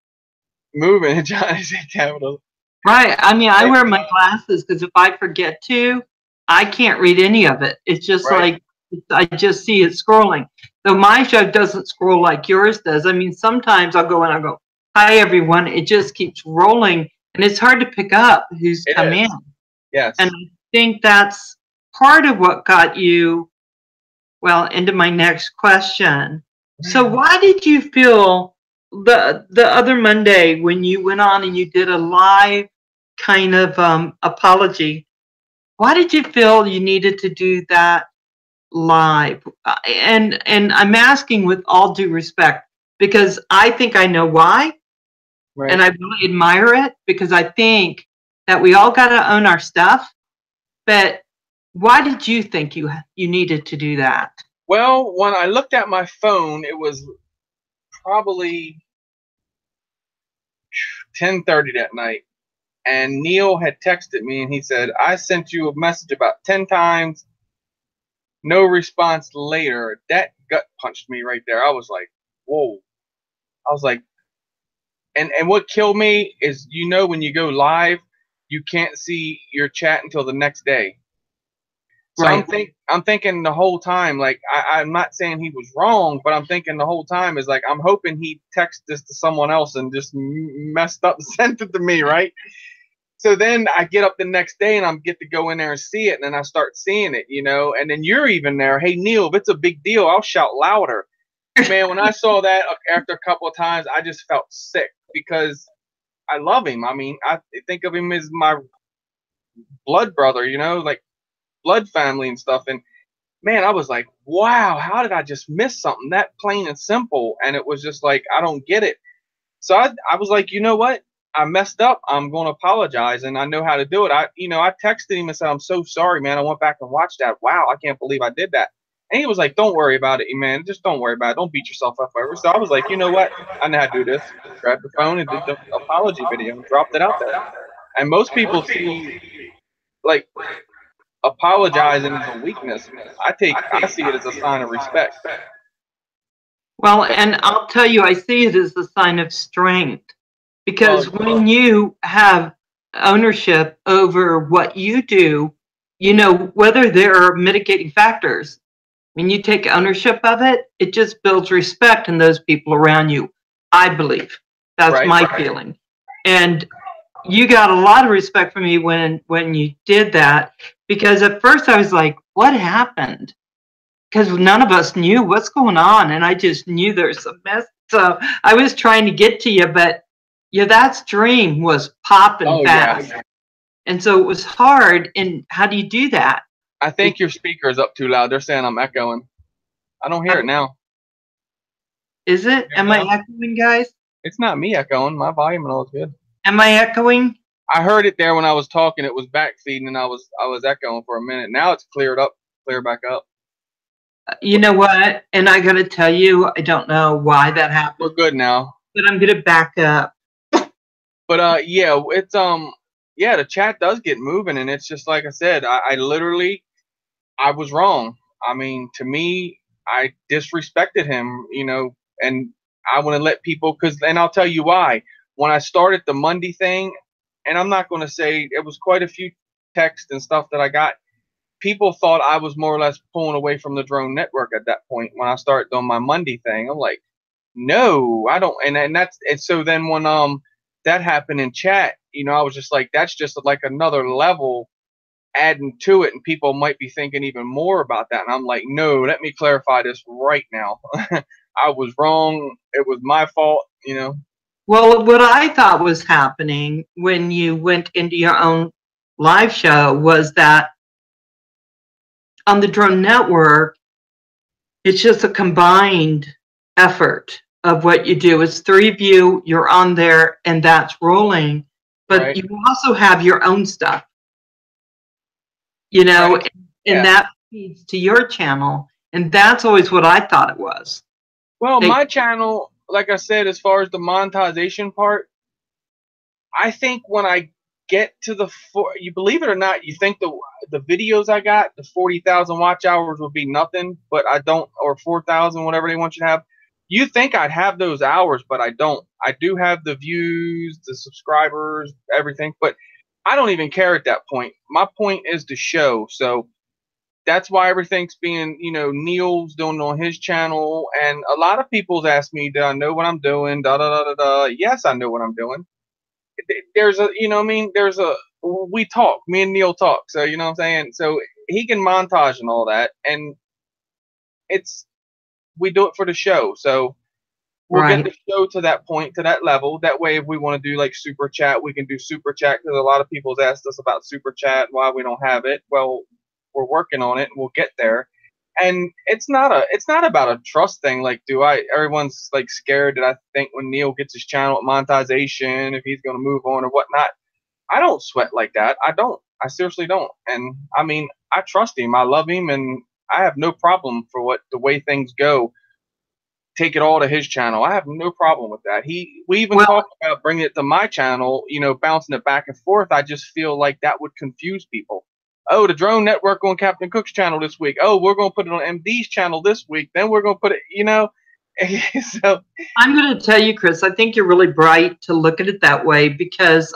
Speaker 1: moving in Johnny's capital.
Speaker 2: Right. I mean, I wear my glasses because if I forget to, I can't read any of it. It's just like I just see it scrolling. So my show doesn't scroll like yours does. I mean, sometimes I'll go and I'll go, hi, everyone. It just keeps rolling, and it's hard to pick up who's come in.
Speaker 1: Yes.
Speaker 2: And I think that's part of what got you, well, into my next question. So why did you feel the other Monday when you went on and you did a live kind of apology, why did you feel you needed to do that live? And I'm asking with all due respect, because I think I know why, and I really admire it, because I think that we all got to own our stuff. But why did you think you needed to do that?
Speaker 1: Well, when I looked at my phone, it was probably 10:30 that night, and Neil had texted me, and he said, I sent you a message about 10 times, no response later. That gut punched me right there. I was like, whoa. I was like, and what killed me is, when you go live, you can't see your chat until the next day. So I'm thinking the whole time, like, I'm not saying he was wrong, but I'm thinking the whole time is like, I'm hoping he texted this to someone else and just messed up and sent it to me, right? So then I get up the next day and I get to go in there and see it, and then I start seeing it, and then you're even there. Hey, Neil, if it's a big deal, I'll shout louder. Man, when I saw that after a couple of times, I just felt sick, because I love him. I mean, I think of him as my blood brother, like blood family and stuff. And man, I was like, wow, how did I just miss something that plain and simple? And it was just like, I don't get it. So I was like, you know what? I messed up. I'm going to apologize, and I know how to do it. I texted him and said, I'm so sorry, man. I went back and watched that. Wow, I can't believe I did that. And he was like, don't worry about it, man. Just don't worry about it. Don't beat yourself up over it. So I was like, you know what? I know how to do this. Grabbed the phone and did the apology video and dropped it out there. And most people see, like, apologizing as a weakness. I see it as a sign of respect.
Speaker 2: Well, and I'll tell you, I see it as a sign of strength, because when you have ownership over what you do, whether there are mitigating factors, when you take ownership of it, it just builds respect in those people around you, I believe. That's my feeling. And you got a lot of respect from me when you did that, because at first I was like, what happened? Because none of us knew what's going on, and I just knew there's a mess. So I was trying to get to you, but that stream was popping fast. Yeah. And so it was hard. And how do you do that?
Speaker 1: I think your speaker is up too loud. They're saying I'm echoing. I don't hear it now.
Speaker 2: Is it? Am I echoing, guys?
Speaker 1: It's not me echoing. My volume and all is good.
Speaker 2: Am I echoing?
Speaker 1: I heard it there when I was talking. It was backfeeding, and I was echoing for a minute. Now it's clear back up.
Speaker 2: You know what? And I got to tell you, I don't know why that happened.
Speaker 1: We're good now.
Speaker 2: But I'm going to back up.
Speaker 1: But yeah, it's the chat does get moving, and it's just like I said, I literally, I was wrong. I mean, to me, I disrespected him, and I want to let people, and I'll tell you why. When I started the Monday thing, and I'm not going to say, it was quite a few texts and stuff that I got. People thought I was more or less pulling away from the drone network at that point when I started doing my Monday thing. I'm like, no, I don't. And so then when that happened in chat, I was just like, that's just like another level adding to it, and people might be thinking even more about that. And I'm like, no, let me clarify this right now. I was wrong. It was my fault,
Speaker 2: Well, what I thought was happening when you went into your own live show was that on the drone network, it's just a combined effort of what you do. It's three of you, you're on there, and that's rolling. But you also have your own stuff, and that feeds to your channel. And that's always what I thought it was.
Speaker 1: Well, my channel, like I said, as far as the monetization part, I think when I get to you believe it or not, you think the videos I got, the 40,000 watch hours would be nothing, but I don't, or 4,000, whatever they want you to have. You think I'd have those hours, but I don't. I do have the views, the subscribers, everything, but I don't even care at that point. My point is the show. So that's why everything's being, Neil's doing on his channel. And a lot of people's asked me, do I know what I'm doing? Da da da da da. Yes, I know what I'm doing. There's a, we talk, me and Neil talk. So, you know what I'm saying? So he can montage and all that. And we do it for the show. So we'll get the show to that point, to that level. That way, if we want to do like super chat, we can do super chat, because a lot of people's asked us about super chat, why we don't have it. Well, we're working on it and we'll get there. And it's not about a trust thing. Like, everyone's like scared that I think when Neil gets his channel at monetization, if he's going to move on or whatnot. I don't sweat like that. I seriously don't. And I mean, I trust him. I love him, and I have no problem for the way things go. Take it all to his channel. I have no problem with that. We even talked about bringing it to my channel, bouncing it back and forth. I just feel like that would confuse people. Oh, the Drone Network on Captain Cook's channel this week. Oh, we're going to put it on MD's channel this week. Then we're going to put it, So
Speaker 2: I'm going to tell you, Chris, I think you're really bright to look at it that way, because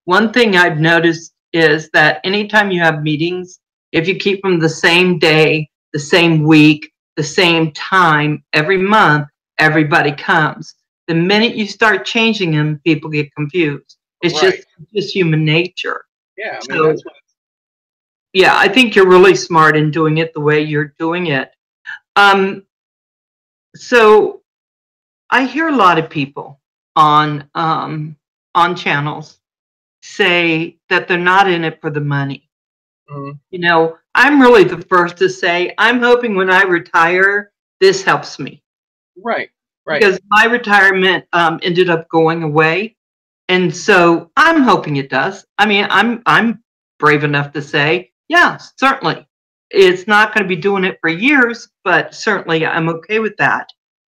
Speaker 2: one thing I've noticed is that anytime you have meetings, if you keep them the same day, the same week, the same time, every month, everybody comes. The minute you start changing them, people get confused. It's just human nature.
Speaker 1: Yeah, I mean, that's what
Speaker 2: yeah, I think you're really smart in doing it the way you're doing it. So I hear a lot of people on channels say that they're not in it for the money.
Speaker 1: Mm-hmm.
Speaker 2: I'm really the first to say, I'm hoping when I retire, this helps me.
Speaker 1: Right.
Speaker 2: Because my retirement ended up going away. And so I'm hoping it does. I mean, I'm brave enough to say, yeah, certainly. It's not going to be doing it for years, but certainly I'm okay with that.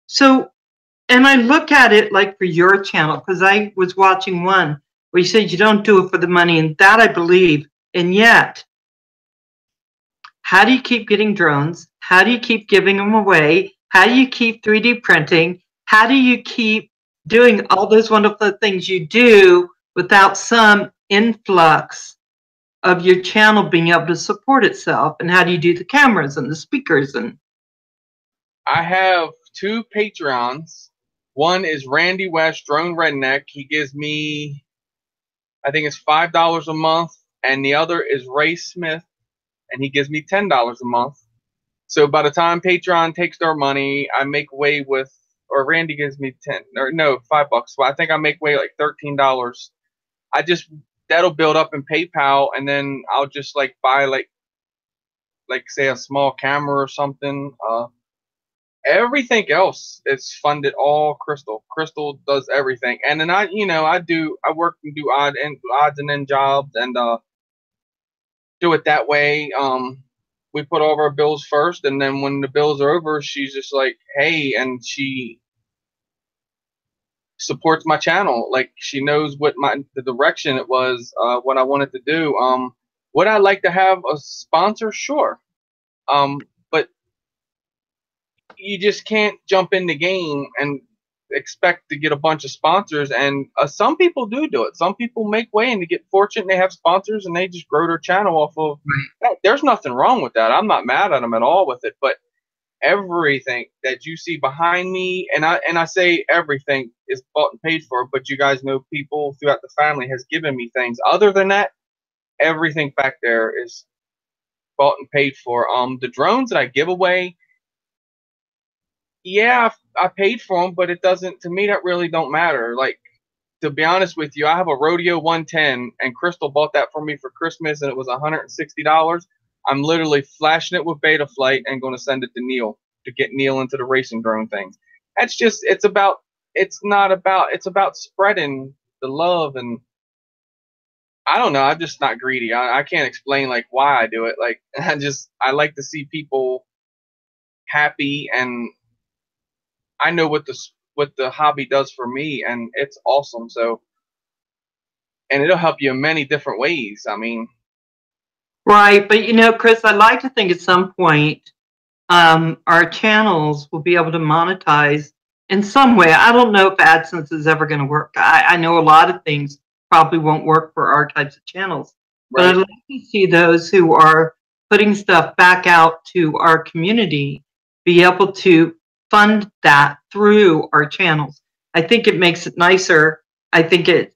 Speaker 2: So, and I look at it like for your channel, because I was watching one where you said you don't do it for the money, and that I believe. And yet, how do you keep getting drones? How do you keep giving them away? How do you keep 3D printing? How do you keep doing all those wonderful things you do without some influx of your channel being able to support itself? And how do you do the cameras and the speakers? And
Speaker 1: I have 2 Patreons. One is Randy West, Drone Redneck. He gives me, I think it's $5 a month. And the other is Ray Smith, and he gives me $10 a month. So by the time Patreon takes their money, I make away with, or Randy gives me $5. So I think I make away like $13. That'll build up in PayPal, and then I'll just like buy like say a small camera or something. Everything else is funded all Crystal. Crystal does everything, and then I work and do odds and end jobs, and do it that way. We put all of our bills first, and then when the bills are over, she's just like, hey, and she supports my channel. Like, she knows what the direction it was, what I wanted to do. Would I like to have a sponsor? Sure. But you just can't jump in the game and expect to get a bunch of sponsors. And some people do it. Some people make way and they get fortunate. They have sponsors and they just grow their channel off of that. There's nothing wrong with that. I'm not mad at them at all with it. But everything that you see behind me, and I say everything is bought and paid for, but you guys know people throughout the family has given me things. Other than that, everything back there is bought and paid for. The drones that I give away, yeah, I paid for them, but it doesn't, to me, that really don't matter. Like, to be honest with you, I have a Rodeo 110, and Crystal bought that for me for Christmas, and it was $160. I'm literally flashing it with Betaflight and going to send it to Neil to get Neil into the racing drone thing. That's just, it's about spreading the love, and I don't know, I'm just not greedy. I can't explain like why I do it. Like, I like to see people happy, and I know what the hobby does for me, and it's awesome. So, and it'll help you in many different ways. I mean,
Speaker 2: Right, but you know, Chris, I'd like to think at some point our channels will be able to monetize in some way. I don't know if AdSense is ever going to work. I know a lot of things probably won't work for our types of channels, but I'd
Speaker 1: right,
Speaker 2: like to see those who are putting stuff back out to our community be able to fund that through our channels. I think it makes it nicer. I think I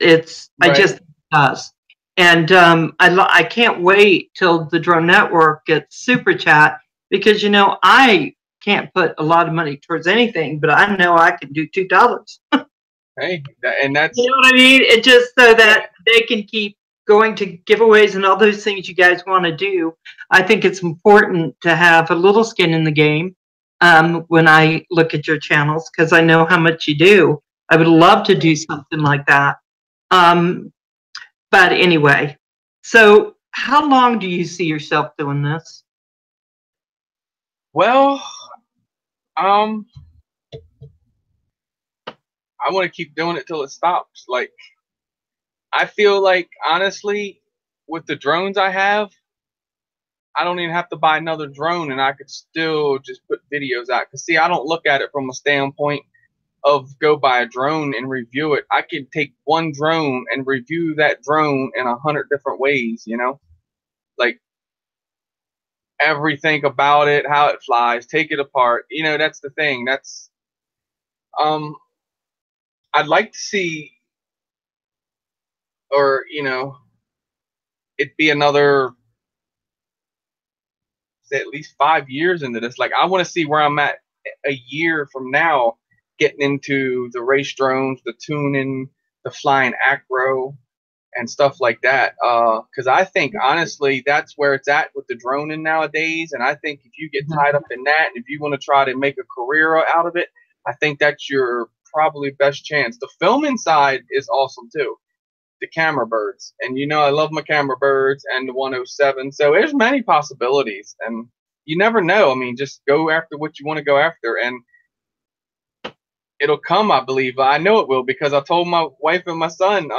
Speaker 1: right.
Speaker 2: just think it does. And I can't wait till the Drone Network gets Super Chat, because, you know, I can't put a lot of money towards anything, but I know I can do $2.
Speaker 1: Hey, and
Speaker 2: You
Speaker 1: that's
Speaker 2: know what I mean? It just so
Speaker 1: yeah,
Speaker 2: that they can keep going to giveaways and all those things you guys want to do. I think it's important to have a little skin in the game when I look at your channels, because I know how much you do. I would love to do something like that. Um, but anyway, so how long do you see yourself doing this?
Speaker 1: well, um, I want to keep doing it till it stops. Like, I feel like honestly, with the drones I have, I don't even have to buy another drone, and I could still just put videos out. Cause see, I don't look at it from a standpoint of go buy a drone and review it. I can take one drone and review that drone in 100 different ways. You know, like everything about it, how it flies, take it apart. You know, that's the thing. That's um, I'd like to see, or you know, it be another say at least 5 years into this. Like I want to see where I'm at a year from now, getting into the race drones, the tuning, the flying acro, and stuff like that. Because I think honestly that's where it's at with the droning nowadays. And I think if you get tied up in that, and if you want to try to make a career out of it, I think that's your probably best chance. The filming side is awesome too. The camera birds, and you know I love my camera birds and the 107. So there's many possibilities, and you never know. I mean, just go after what you want to go after, and it'll come. I believe. I know it will because I told my wife and my son.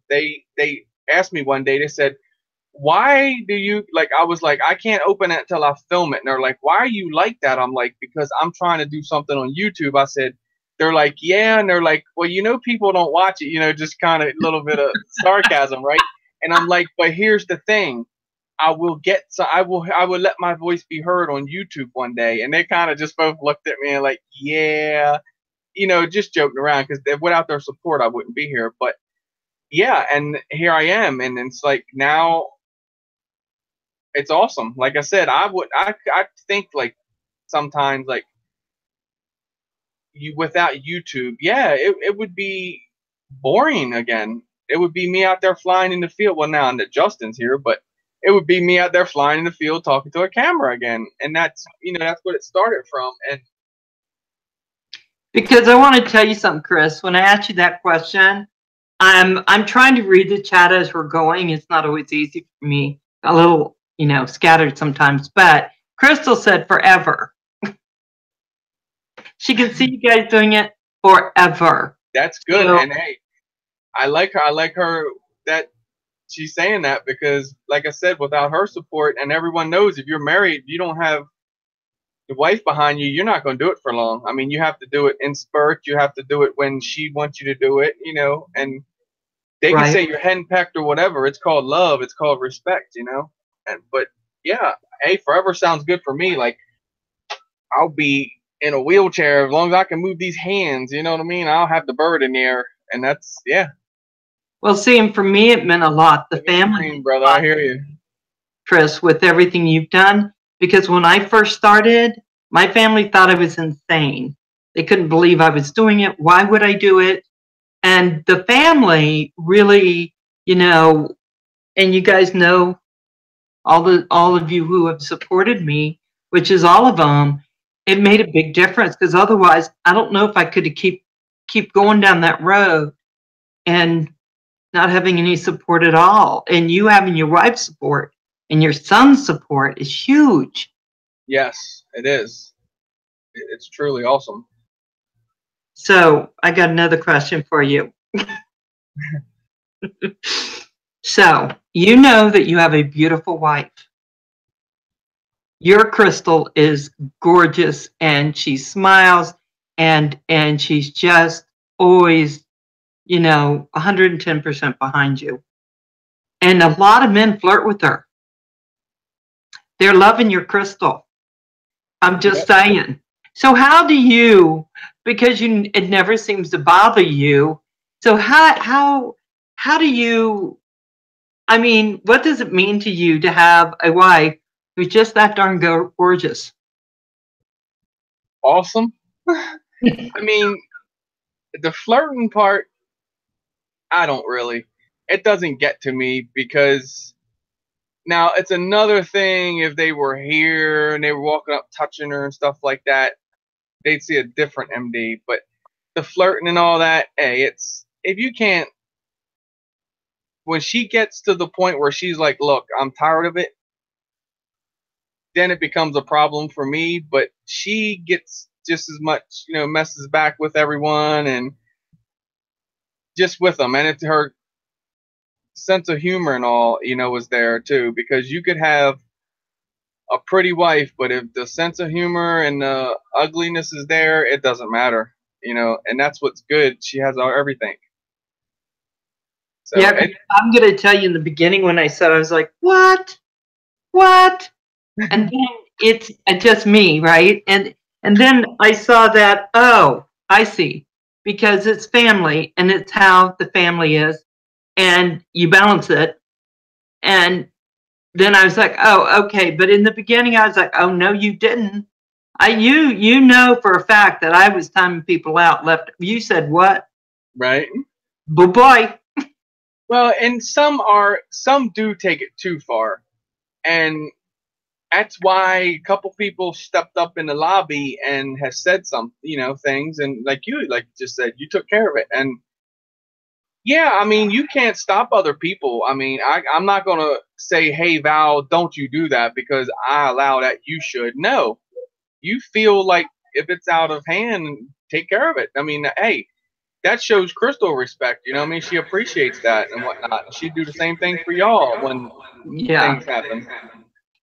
Speaker 1: They asked me one day. They said, "Why do you like?" I was like, "I can't open it until I film it." And they're like, "Why are you like that?" I'm like, "Because I'm trying to do something on YouTube." I said, they're like, "Yeah," and they're like, "Well, you know, people don't watch it." You know, just kind of a little bit of sarcasm, right? And I'm like, "But here's the thing." I will get so I will let my voice be heard on YouTube one day, and they kind of just both looked at me and like, yeah, you know, just joking around because without their support, I wouldn't be here. But yeah, and here I am, and it's like now it's awesome. Like I said, I think like sometimes like you without YouTube, yeah, it would be boring again. It would be me out there flying in the field. Well, now that Justin's here, but it would be me out there flying in the field talking to a camera again, and that's you know that's what it started from. And
Speaker 2: Because I want to tell you something, Chris. When I asked you that question, I'm trying to read the chat as we're going. It's not always easy for me. A little, you know, scattered sometimes. But Crystal said forever. She can see you guys doing it forever.
Speaker 1: that's good.
Speaker 2: So,
Speaker 1: And hey, I like her. I like her that she's saying that because, like I said, without her support, and everyone knows if you're married, you don't have the wife behind you, you're not going to do it for long. I mean, you have to do it in spurts. You have to do it when she wants you to do it, you know, and they can
Speaker 2: right.
Speaker 1: say you're henpecked or whatever. It's called love. It's called respect, you know. And but yeah, hey, forever sounds good for me. Like I'll be in a wheelchair as long as I can move these hands. You know what I mean? I'll have the bird in the air, and that's yeah.
Speaker 2: Well, see, and for me, it meant a lot. The
Speaker 1: Living the
Speaker 2: family
Speaker 1: dream,
Speaker 2: meant
Speaker 1: brother.
Speaker 2: a
Speaker 1: I
Speaker 2: lot,
Speaker 1: hear you.
Speaker 2: Chris, with everything you've done. Because when I first started, my family thought I was insane. They couldn't believe I was doing it. Why would I do it? And the family really, you know, and you guys know all of you who have supported me, which is all of them, it made a big difference, because otherwise I don't know if I could keep going down that road and not having any support at all. And you having your wife's support and your son's support is huge.
Speaker 1: Yes, it is. It's truly awesome.
Speaker 2: So I got another question for you. So you know that you have a beautiful wife. Your Crystal is gorgeous, and she smiles, and she's just always, 110% behind you. And a lot of men flirt with her. They're loving your Crystal. I'm just saying. So how do you, because it never seems to bother you, so how do you, I mean, what does it mean to you to have a wife who's just that darn gorgeous?
Speaker 1: Awesome. I mean, the flirting part, I don't really. It doesn't get to me because now it's another thing if they were here and they were walking up touching her and stuff like that, they'd see a different MD. But the flirting and all that, hey, it's if you can't, when she gets to the point where she's like, look, I'm tired of it, then it becomes a problem for me. But she gets just as much, messes back with everyone and just with them. And it's her sense of humor and all, is there too, because you could have a pretty wife, but if the sense of humor and the ugliness is there, it doesn't matter, and that's what's good. She has everything. So
Speaker 2: yeah, I'm going to tell you in the beginning when I said, I was like, what? And then it's just me, right? And then I saw that, oh, I see, because it's family and it's how the family is, and you balance it. And then I was like, oh, okay. But in the beginning, I was like, oh, no, you didn't. You know for a fact that I was timing people out left. You said what?
Speaker 1: Right.
Speaker 2: Boy.
Speaker 1: Well, and some do take it too far. And that's why a couple people stepped up in the lobby and has said some, things. And like you just said, you took care of it. And yeah, I mean, you can't stop other people. I mean, I'm not going to say, hey, Val, don't you do that because I allow that. You should. No, you feel like if it's out of hand, take care of it. I mean, hey, that shows Crystal respect. I mean, she appreciates that and whatnot. She'd do the same thing for y'all when things happen.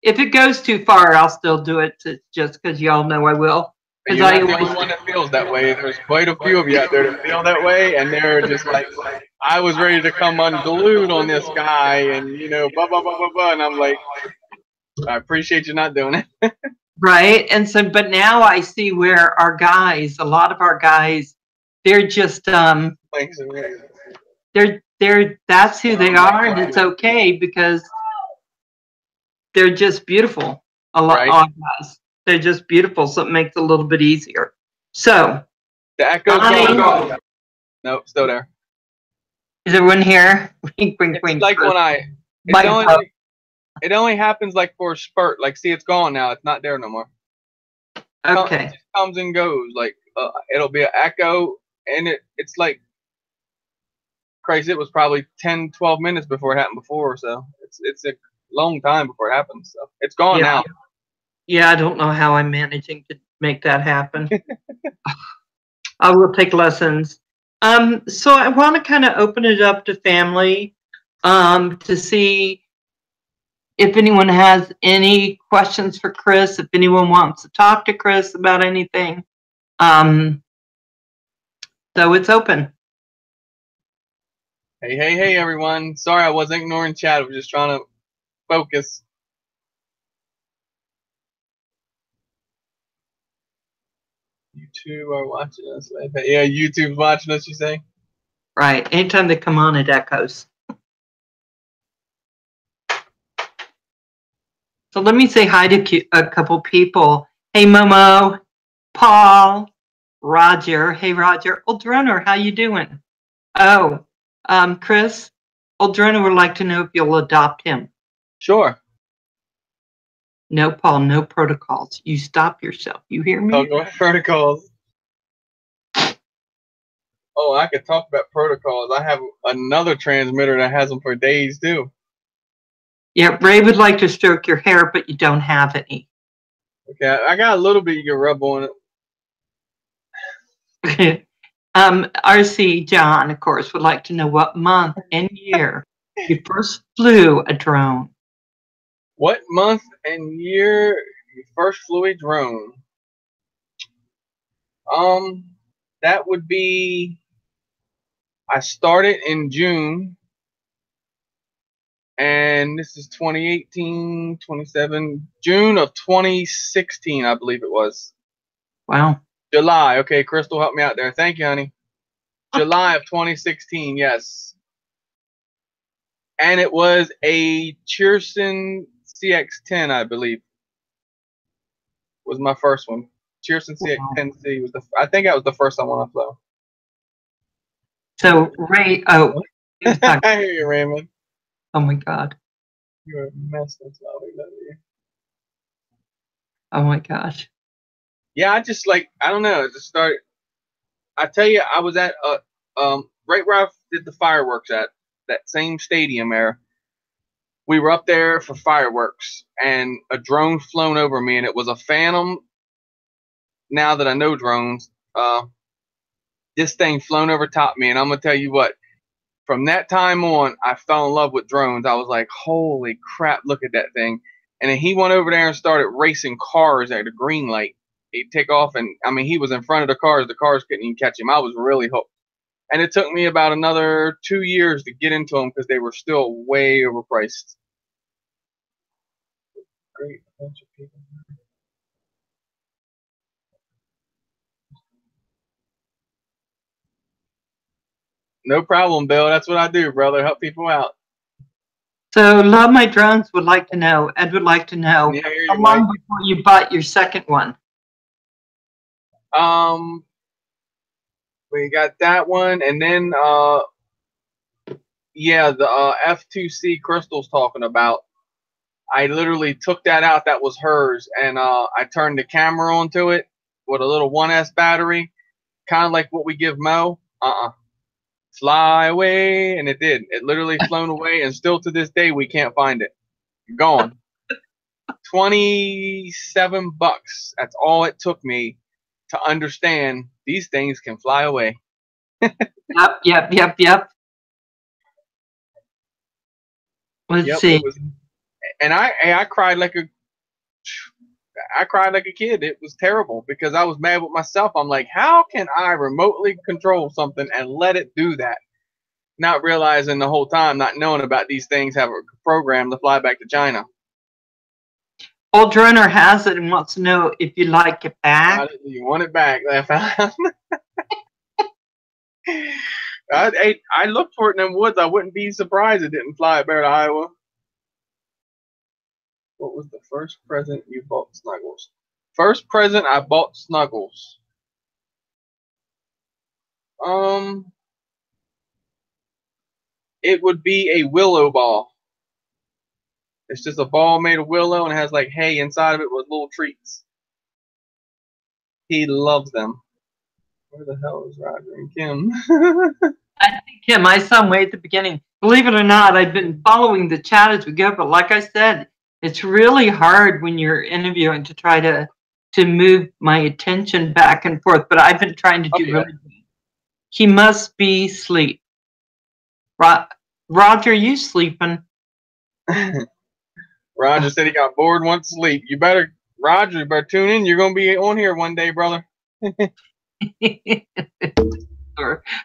Speaker 2: If it goes too far, I'll still do it just because y'all know I will.
Speaker 1: You're not the only one that feels that way. There's quite a few of you out there that feel that way, and they're just like, I was ready to come unglued on this guy, and blah blah blah blah blah, and I'm like, I appreciate you not doing it.
Speaker 2: Right, and so, but now I see where a lot of our guys, they're just they're that's who they are, and it's okay because they're just beautiful. All guys, they're just beautiful, so it makes it a little bit easier. So
Speaker 1: the echo's going. Nope, still there.
Speaker 2: Is everyone here?
Speaker 1: It's like when it only happens like for a spurt. Like, see, it's gone now. It's not there no more.
Speaker 2: Okay.
Speaker 1: It just comes and goes. Like it'll be an echo, and it's like crazy. It was probably 10, 12 minutes before it happened before. So it's a long time before it happens. So it's gone now.
Speaker 2: Yeah, I don't know how I'm managing to make that happen. I will take lessons. So I want to kind of open it up to family, to see if anyone has any questions for Chris, if anyone wants to talk to Chris about anything. So it's open.
Speaker 1: Hey, everyone. Sorry, I wasn't ignoring chat. I was just trying to focus. YouTube are watching us. Yeah, YouTube's watching us, you say?
Speaker 2: Right. Anytime they come on, it echoes. So let me say hi to a couple people. Hey, Momo, Paul, Roger. Hey, Roger. Old Drone, how you doing? Oh, Chris, Old Drone would like to know if you'll adopt him.
Speaker 1: Sure.
Speaker 2: No, Paul, no protocols. You stop yourself. You hear me?
Speaker 1: Talk about protocols. Oh, I could talk about protocols. I have another transmitter that has them for days, too.
Speaker 2: Yeah, Ray would like to stroke your hair, but you don't have any.
Speaker 1: Okay, I got a little bit you can rub on it.
Speaker 2: RC John, of course, would like to know what month and year you first flew a drone.
Speaker 1: What month and year you first flew a drone? That would be, I started in June, and this is 2018, 27, June of 2016, I believe it was.
Speaker 2: Wow.
Speaker 1: July. Okay, Crystal, help me out there. Thank you, honey. July of 2016, yes. And it was a Cheerson CX-10, I believe, was my first one. Cheerson CX-10C was I think that was the first one I flew.
Speaker 2: So Ray,
Speaker 1: I hear you, Raymond.
Speaker 2: Oh my God.
Speaker 1: You're a mess. That's loud.
Speaker 2: Oh my gosh.
Speaker 1: Yeah, I just I don't know. It just started. I tell you, I was at right where I did the fireworks at that same stadium there. We were up there for fireworks, and a drone flown over me, and it was a Phantom. Now that I know drones, this thing flown over top me, and I'm gonna tell you what. From that time on, I fell in love with drones. I was like, holy crap, look at that thing. And then he went over there and started racing cars at a green light. He'd take off, and I mean, he was in front of the cars. The cars couldn't even catch him. I was really hooked. And it took me about another 2 years to get into them because they were still way overpriced. Great bunch of people. No problem, Bill. That's what I do, brother. Help people out.
Speaker 2: So Love My Drones would like to know, Ed would like to know, how long before you bought your second one?
Speaker 1: We got that one, and then yeah, the F2C Crystal's talking about. I literally took that out. That was hers, and I turned the camera onto it with a little 1S battery, kind of like what we give Mo. Fly away, and it did. It literally flown away, and still to this day we can't find it. Gone. $27. That's all it took me to understand these things can fly away.
Speaker 2: Yep. Let's see.
Speaker 1: And I cried like a kid. It was terrible because I was mad with myself. I'm like, how can I remotely control something and let it do that? Not realizing the whole time, not knowing about these things, have a program to fly back to China.
Speaker 2: Old Droner has it and wants to know if you like it back.
Speaker 1: You want it back? I looked for it in them woods. I wouldn't be surprised it didn't fly at Bear to Iowa. What was the first present you bought Snuggles? First present I bought Snuggles. It would be a willow ball. It's just a ball made of willow and it has like hay inside of it with little treats. He loves them. Where the hell is Roger and Kim?
Speaker 2: I think Kim, I saw him way at the beginning. Believe it or not, I've been following the chat as we go, but like I said, it's really hard when you're interviewing to try to move my attention back and forth, but I've been trying to do really good. He must be asleep. Roger, you sleeping?
Speaker 1: Roger said he got bored, wants to sleep. Roger, you better tune in. You're going to be on here one day, brother.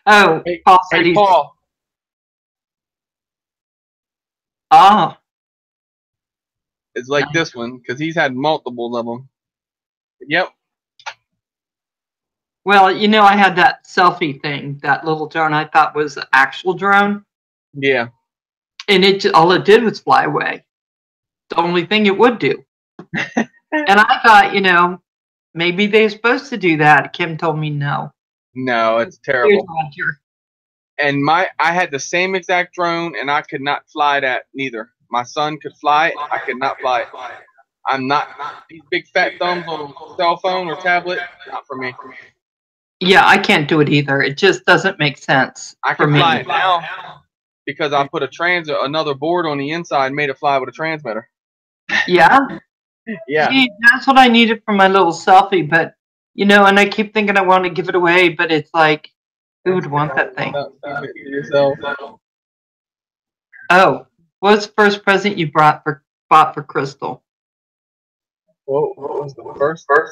Speaker 2: Oh,
Speaker 1: hey,
Speaker 2: Paul said he's...
Speaker 1: Paul.
Speaker 2: Oh.
Speaker 1: It's like this one, because he's had multiple of them. Yep.
Speaker 2: Well, you know, I had that selfie thing, that little drone I thought was an actual drone.
Speaker 1: Yeah.
Speaker 2: And all it did was fly away. The only thing it would do. And I thought, you know, maybe they're supposed to do that. Kim told me no.
Speaker 1: No, it's terrible. And I had the same exact drone, and I could not fly that neither. My son could fly it. I could not fly it. I'm not, these big fat thumbs on a cell phone or tablet, not for me.
Speaker 2: Yeah, I can't do it either. It just doesn't make sense.
Speaker 1: I can fly it now because I put another board on the inside and made it fly with a transmitter.
Speaker 2: Yeah?
Speaker 1: Yeah.
Speaker 2: See, that's what I needed for my little selfie, but, you know, and I keep thinking I want to give it away, but it's like, Who would want that thing?
Speaker 1: Stop doing it to yourself.
Speaker 2: Oh, what's the first present you bought for Crystal?
Speaker 1: What was the first time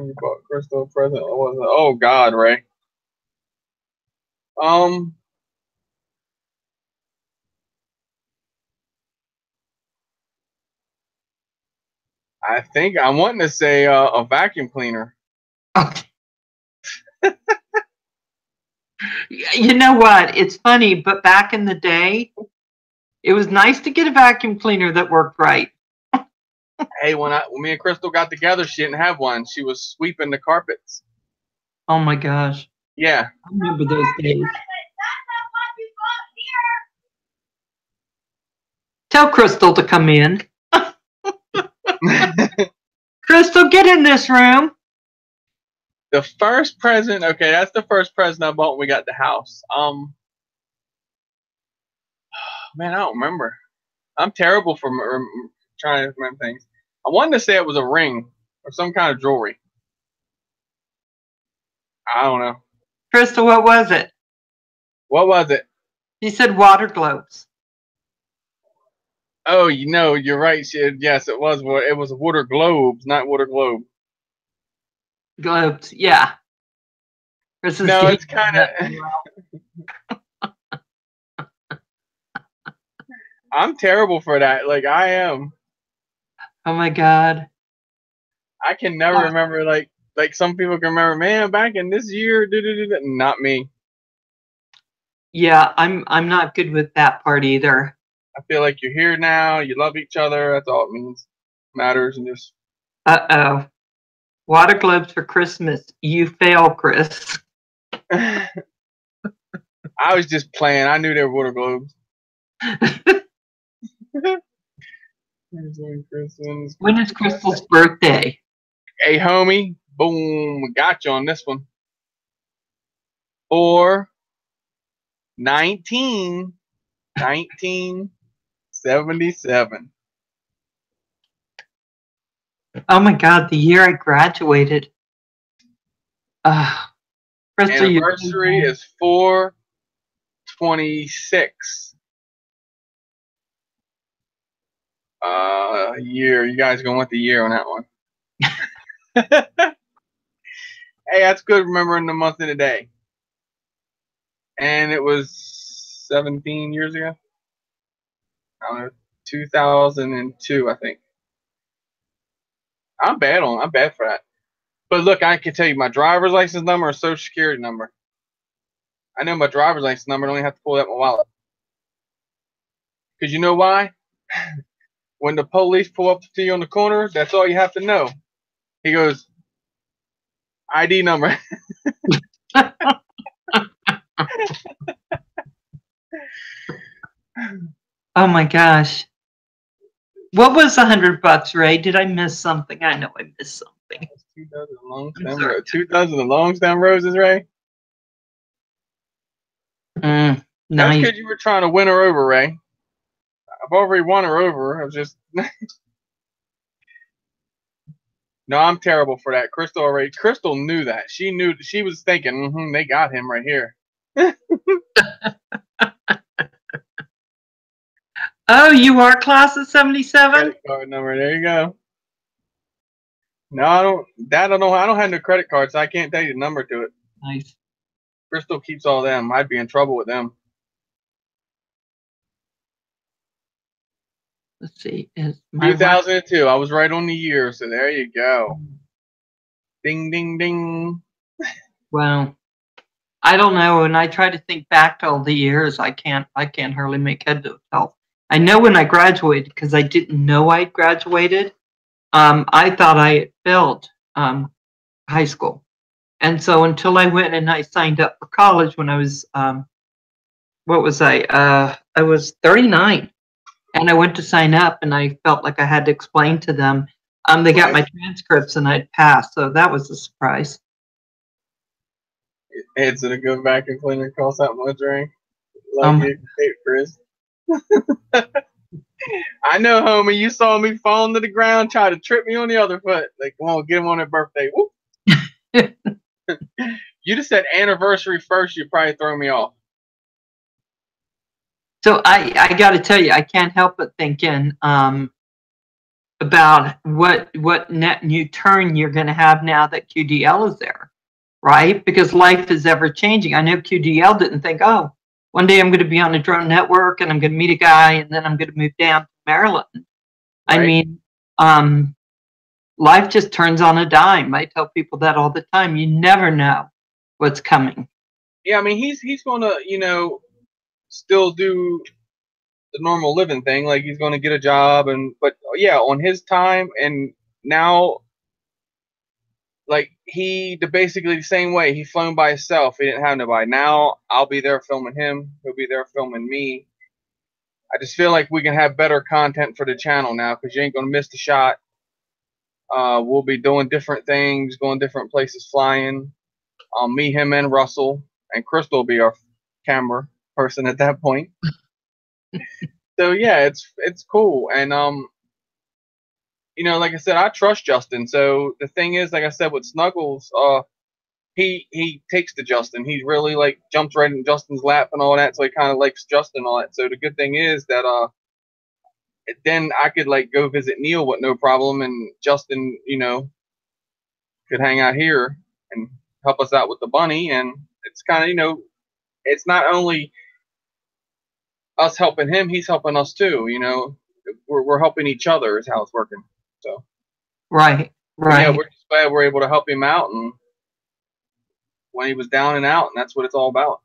Speaker 1: you bought Crystal a present? What was it? Oh God, Ray. I think I'm wanting to say a vacuum cleaner.
Speaker 2: Oh. You know what? It's funny, but back in the day, it was nice to get a vacuum cleaner that worked right.
Speaker 1: Hey, when me and Crystal got together, she didn't have one. She was sweeping the carpets.
Speaker 2: Oh my gosh.
Speaker 1: Yeah.
Speaker 2: I remember those days. Tell Crystal to come in. Crystal, get in this room.
Speaker 1: The first present, okay, that's the first present I bought when we got the house. Man, I don't remember. I'm terrible for trying to remember things. I wanted to say it was a ring or some kind of jewelry. I don't know.
Speaker 2: Crystal, what was it?
Speaker 1: What was it?
Speaker 2: She said water globes.
Speaker 1: Oh, you're right. Yes, it was. It was water globes, not water globe.
Speaker 2: Globes, yeah.
Speaker 1: No, it's kind of. I'm terrible for that. Like I am.
Speaker 2: Oh my God.
Speaker 1: I can never remember like some people can remember. Man, back in this year, not me.
Speaker 2: Yeah, I'm not good with that part either.
Speaker 1: I feel like you're here now. You love each other. That's all it means. Matters and just.
Speaker 2: Uh-oh. Water globes for Christmas. You fail, Chris.
Speaker 1: I was just playing. I knew they were water globes.
Speaker 2: When is Crystal's birthday?
Speaker 1: Hey, homie. Boom. Got you on this one. 4/19/77.
Speaker 2: Oh my God, the year I graduated. Crystal,
Speaker 1: Anniversary is 4/26. Year. You guys gonna want the year on that one. Hey, that's good remembering the month and the day. And it was 17 years ago. I don't know, 2002, I think. I'm bad for that. But look, I can tell you my driver's license number or social security number. I know my driver's license number. I only have to pull out my wallet. Because you know why? When the police pull up to you on the corner, that's all you have to know. He goes, ID number.
Speaker 2: Oh my gosh. What was $100, Ray? Did I miss something? I know I missed something.
Speaker 1: 2 dozen of long stem roses, Ray?
Speaker 2: Nice.
Speaker 1: That's because you were trying to win her over, Ray. I've already won her over. I was just. No, I'm terrible for that. Crystal knew that. She knew. She was thinking, they got him right here.
Speaker 2: Oh, you are class of 77?
Speaker 1: Credit card number. There you go. No, I don't. I don't have no credit card, so I can't tell you the number to it.
Speaker 2: Nice.
Speaker 1: Crystal keeps all them. I'd be in trouble with them.
Speaker 2: Let's see. Is my
Speaker 1: 2002. I was right on the year, so there you go. Ding, ding, ding.
Speaker 2: Well, I don't know. When I try to think back to all the years, I can't hardly make head to itself. I know when I graduated because I didn't know I'd graduated. I thought I had failed high school, and so until I went and I signed up for college when I was what was I? I was 39, and I went to sign up, and I felt like I had to explain to them. They got my transcripts, and I'd passed, so that was a surprise.
Speaker 1: Ed's gonna go back and clean and cross out my drink. Love you, Chris. I know, homie. You saw me falling to the ground, try to trip me on the other foot. Like, come on, get him on that birthday. Whoop. You just said anniversary first, you probably throw me off.
Speaker 2: So I got to tell you, I can't help but thinking about what net new turn you're going to have now that QDL is there, right? Because life is ever changing. I know QDL didn't think, oh, one day I'm going to be on a drone network and I'm going to meet a guy and then I'm going to move down to Maryland. Right. I mean, life just turns on a dime. I tell people that all the time. You never know what's coming.
Speaker 1: Yeah, I mean, he's going to, you know, still do the normal living thing. Like, he's going to get a job, but yeah, on his time. And now, like, basically the same way. He flown by himself. He didn't have nobody. Now I'll be there filming him. He'll be there filming me. I just feel like we can have better content for the channel now, because you ain't going to miss the shot. We'll be doing different things, going different places, flying. Me, him, and Russell, and Crystal will be our camera person at that point. So yeah, it's cool. And you know, like I said, I trust Justin. So the thing is, like I said, with Snuggles, he takes to Justin. He really, like, jumps right in Justin's lap and all that. So he kind of likes Justin and all that. So the good thing is that then I could, like, go visit Neil with no problem, and Justin, you know, could hang out here and help us out with the bunny. And it's kind of, you know, it's not only us helping him, he's helping us too. You know, we're helping each other is how it's working. So
Speaker 2: right.
Speaker 1: Yeah, we're just glad we're able to help him out, and when he was down and out, and that's what it's all about.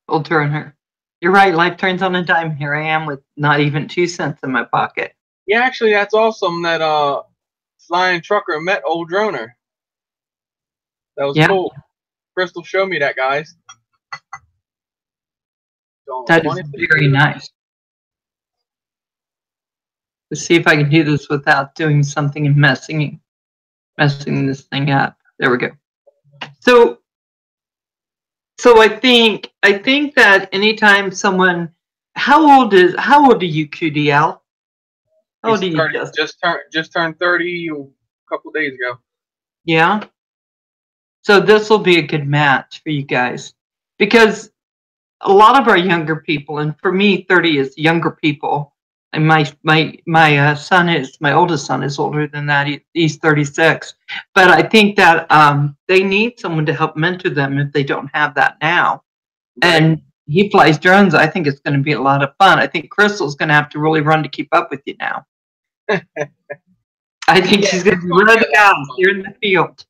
Speaker 2: Old Turner, you're right. Life turns on a dime. Here I am with not even 2 cents in my pocket.
Speaker 1: Yeah, actually, that's awesome that Flying Trucker met Old Droner. That was cool. Crystal showed me that, guys. So,
Speaker 2: that is very nice. Let's see if I can do this without doing something and messing this thing up. There we go. So I think that anytime someone, how old are you, QDL? How old are you?
Speaker 1: Just turned 30 a couple days ago.
Speaker 2: Yeah. So this will be a good match for you guys, because a lot of our younger people, and for me, 30 is younger people. And my son is, my oldest son is older than that. He's 36. But I think that they need someone to help mentor them if they don't have that now. Right. And he flies drones. I think it's going to be a lot of fun. I think Crystal's going to have to really run to keep up with you now. I think she's going to be running out here in the field.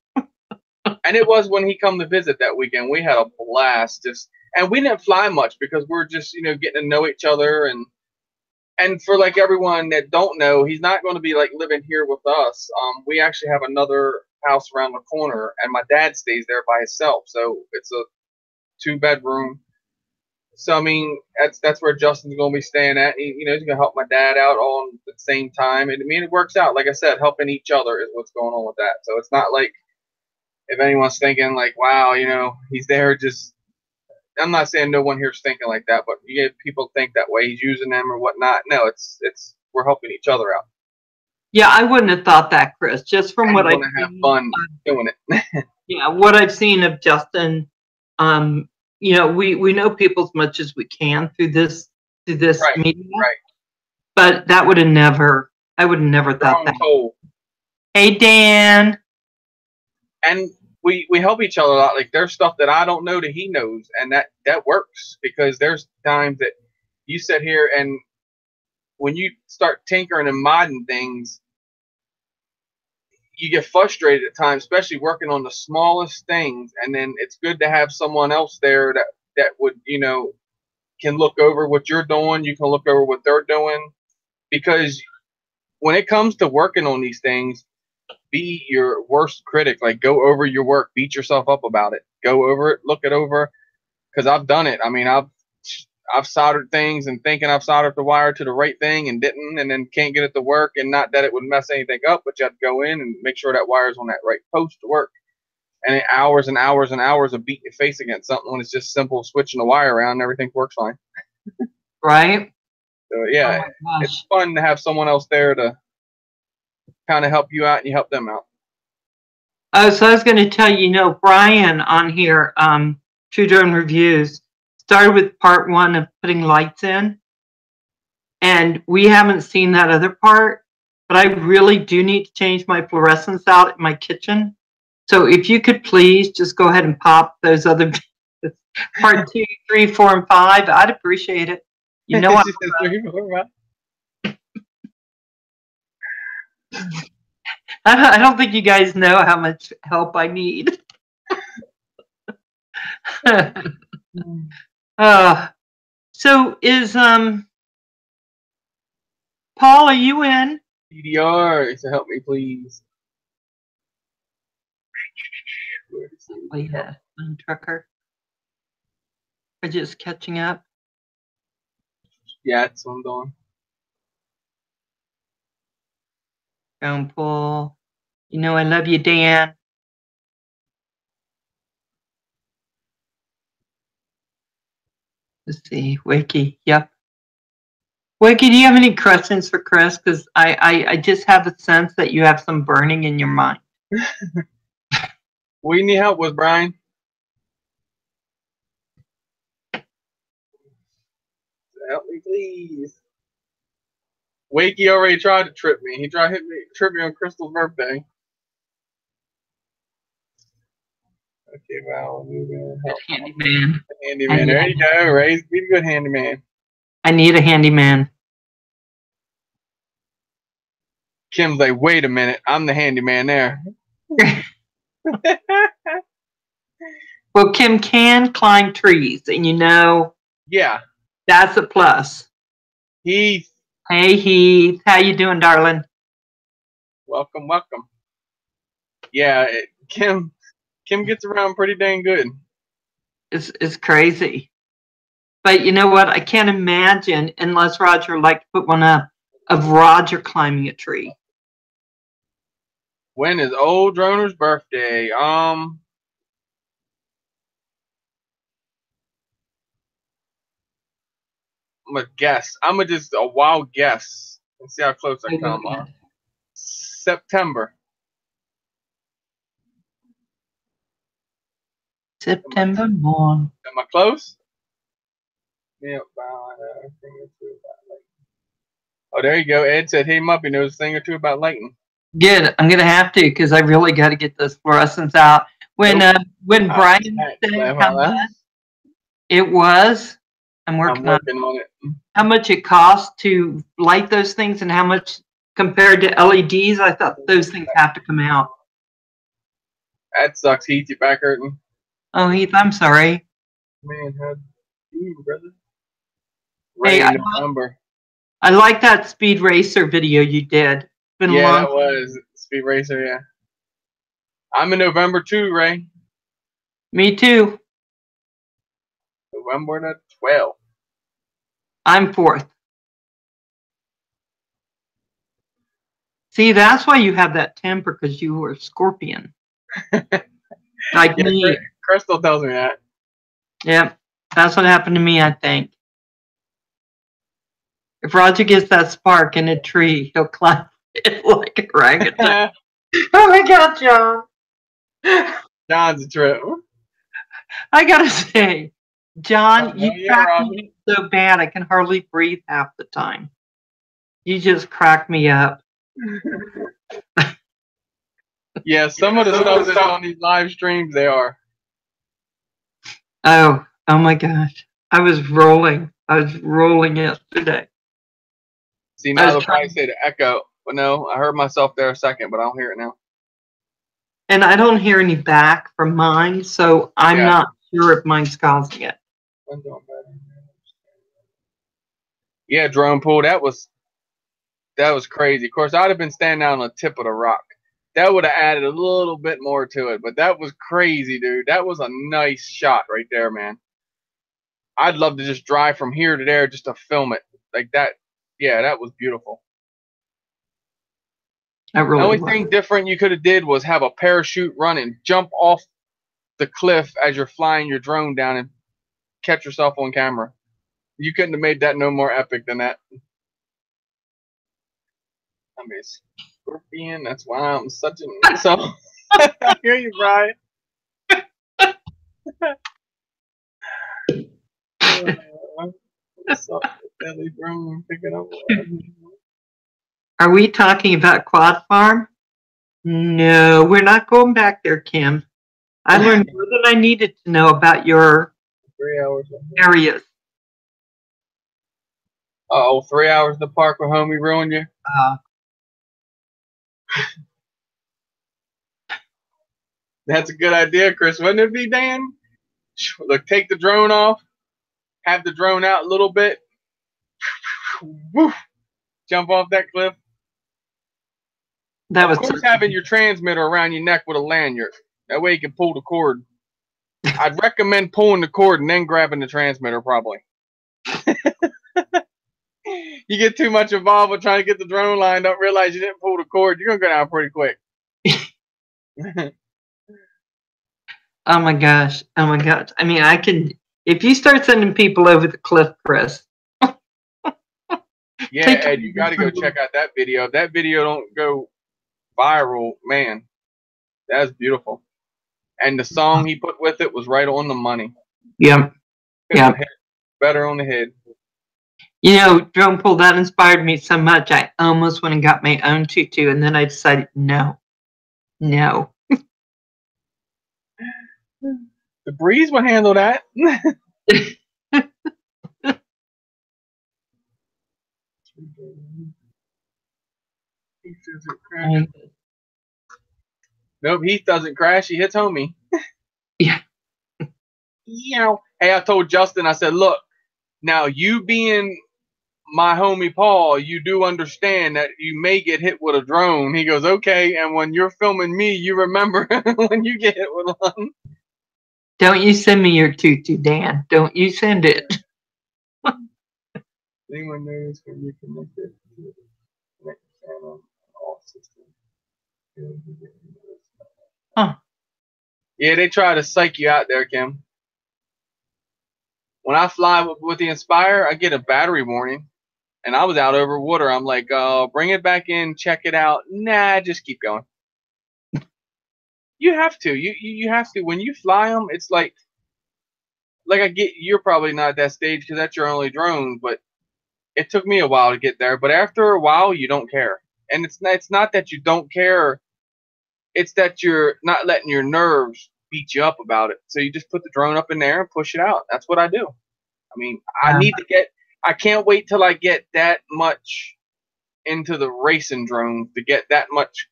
Speaker 1: And it was when he come to visit that weekend. We had a blast. And we didn't fly much because we're just, you know, getting to know each other. And for, like, everyone that don't know, he's not going to be, like, living here with us. We actually have another house around the corner, and my dad stays there by himself. So it's a 2-bedroom. So, I mean, that's where Justin's going to be staying at. You know, he's going to help my dad out all at the same time. And I mean, it works out. Like I said, helping each other is what's going on with that. So it's not like, if anyone's thinking, like, wow, you know, he's there just, I'm not saying no one here's thinking like that, but you get people think that way. He's using them or whatnot. No, it's we're helping each other out.
Speaker 2: Yeah, I wouldn't have thought that, Chris. Just from what I
Speaker 1: want to have fun doing it.
Speaker 2: Yeah, what I've seen of Justin, you know, we know people as much as we can through this media.
Speaker 1: Right.
Speaker 2: But that would have never, I would have never thought that.
Speaker 1: Told.
Speaker 2: Hey, Dan.
Speaker 1: And we help each other a lot. Like, there's stuff that I don't know that he knows, and that works, because there's times that you sit here and when you start tinkering and modding things, you get frustrated at times, especially working on the smallest things. And then it's good to have someone else there that would, you know, can look over what you're doing. You can look over what they're doing, because when it comes to working on these things, be your worst critic. Like, go over your work, beat yourself up about it, go over it, look it over, because I've done it. I mean, I've soldered things and thinking I've soldered the wire to the right thing and didn't, and then can't get it to work. And not that it would mess anything up, but you have to go in and make sure that wire's on that right post to work. And then hours and hours and hours of beating your face against something when it's just simple switching the wire around and everything works fine.
Speaker 2: Right.
Speaker 1: So yeah, it's fun to have someone else there to kind of help you out and you help them out.
Speaker 2: Oh, so I was going to tell you, Brian on here, True Drone Reviews, started with part 1 of putting lights in. And we haven't seen that other part, but I really do need to change my fluorescence out in my kitchen. So if you could please just go ahead and pop those other part 2, 3, 4, and 5, I'd appreciate it. You know what? I don't think you guys know how much help I need. So is Paul, are you in?
Speaker 1: PDR, so help me please.
Speaker 2: Oh yeah, trucker. We're just catching up.
Speaker 1: Yeah, that's what I'm doing.
Speaker 2: Drone pull. I love you, Dan. Let's see, Wiki. Yep. Wiki, do you have any questions for Chris? Because I just have a sense that you have some burning in your mind.
Speaker 1: What do you need help with, Brian? Help me, please. Wakey already tried to trip me. He tried to trip me on Crystal's birthday. Okay, Val, help.
Speaker 2: Handyman.
Speaker 1: Handyman. There you go, Ray. Be a good handyman.
Speaker 2: I need a handyman.
Speaker 1: Kim's like, wait a minute. I'm the handyman there.
Speaker 2: Well, Kim can climb trees, and
Speaker 1: yeah,
Speaker 2: that's a plus.
Speaker 1: Heath.
Speaker 2: Hey, Heath. How you doing, darling?
Speaker 1: Welcome, welcome. Yeah, Kim gets around pretty dang good.
Speaker 2: It's crazy. But you know what? I can't imagine, unless Roger would like to put one up, of Roger climbing a tree.
Speaker 1: When is old Droner's birthday? I'm a guess. I'm just a wild guess. Let's see how close I come. September.
Speaker 2: September morn.
Speaker 1: Am I close? Yep. Oh, there you go. Ed said, hey, Muppy knows a thing or two about lightning.
Speaker 2: Good. I'm going to have to, because I really got to get this fluorescence out. When Brian said how much it was, I'm working on it. How much it costs to light those things and how much compared to LEDs, I thought those things have to come out.
Speaker 1: That sucks, Heath. Your back hurting.
Speaker 2: Oh, Heath, I'm sorry.
Speaker 1: Man, how you, brother?
Speaker 2: Hey, I like that Speed Racer video you did. Been
Speaker 1: yeah, that was Speed Racer, yeah. I'm in November too, Ray.
Speaker 2: Me too.
Speaker 1: November the 12th.
Speaker 2: I'm 4th. See, that's why you have that temper, because you were a Scorpion. Like
Speaker 1: yeah,
Speaker 2: me.
Speaker 1: Crystal tells me that.
Speaker 2: Yep. That's what happened to me, I think. If Roger gets that spark in a tree, he'll climb it like a orangutan. Oh my God, John.
Speaker 1: John's a trip.
Speaker 2: I gotta say, John, you crack me so bad I can hardly breathe half the time. You just crack me up.
Speaker 1: Yeah, some of the stuff that's on these live streams, they are.
Speaker 2: Oh my gosh. I was rolling yesterday.
Speaker 1: See, now they'll probably say the echo. But no, I heard myself there a second, but I don't hear it now.
Speaker 2: And I don't hear any back from mine, so I'm not sure if mine's causing it.
Speaker 1: Yeah, drone pool, that was crazy. Of course, I'd have been standing on the tip of the rock. That would have added a little bit more to it, but that was crazy, dude. That was a nice shot right there, man. I'd love to just drive from here to there just to film it like that. Yeah, that was beautiful. The only thing different you could have did was have a parachute run and jump off the cliff as you're flying your drone down and catch yourself on camera. You couldn't have made that no more epic than that. I miss. Scorpion. That's why I'm such a so. I hear you, Brian. What's up, Deadly Drone? Picking up.
Speaker 2: Are we talking about Quad Farm? No, we're not going back there, Kim. I learned more than I needed to know about your
Speaker 1: 3 hours.
Speaker 2: areas.
Speaker 1: Oh, 3 hours in the park with homie ruined you? That's a good idea, Chris. Wouldn't it be, Dan? Look, take the drone off, have the drone out a little bit, woof, jump off that cliff.
Speaker 2: That was
Speaker 1: of course, having your transmitter around your neck with a lanyard. That way you can pull the cord. I'd recommend pulling the cord and then grabbing the transmitter, probably. You get too much involved with trying to get the drone lined up, realize you didn't pull the cord, you're going to go down pretty quick.
Speaker 2: Oh my gosh. Oh my gosh. I mean, I can, if you start sending people over the cliff, Chris.
Speaker 1: Yeah, Ed, you got to go check out that video. If that video don't go viral, man, that's beautiful. And the song he put with it was right on the money.
Speaker 2: Yep. Yep.
Speaker 1: Better on the head.
Speaker 2: You know, drone pull, that inspired me so much. I almost went and got my own tutu, and then I decided, no. No.
Speaker 1: The breeze will handle that. Nope, Heath doesn't crash. He hits homie.
Speaker 2: Yeah.
Speaker 1: Hey, I told Justin, I said, look, now you being my homie Paul, you do understand that you may get hit with a drone. He goes, okay, and when you're filming me, you remember when you get hit with one.
Speaker 2: Don't you send me your tutu, Dan. Don't you send it.
Speaker 1: Anyone knows when you connected to the next channel all systems.
Speaker 2: Huh.
Speaker 1: Yeah, they try to psych you out there, Kim. When I fly with the Inspire, I get a battery warning. And I was out over water. I'm like, bring it back in, check it out. Nah, just keep going. You have to. You have to. When you fly them, it's like I get, you're probably not at that stage because that's your only drone, but it took me a while to get there. But after a while, you don't care. And it's not that you don't care. It's that you're not letting your nerves beat you up about it. So you just put the drone up in there and push it out. That's what I do. I mean, I can't wait till I get that much into the racing drones to get that much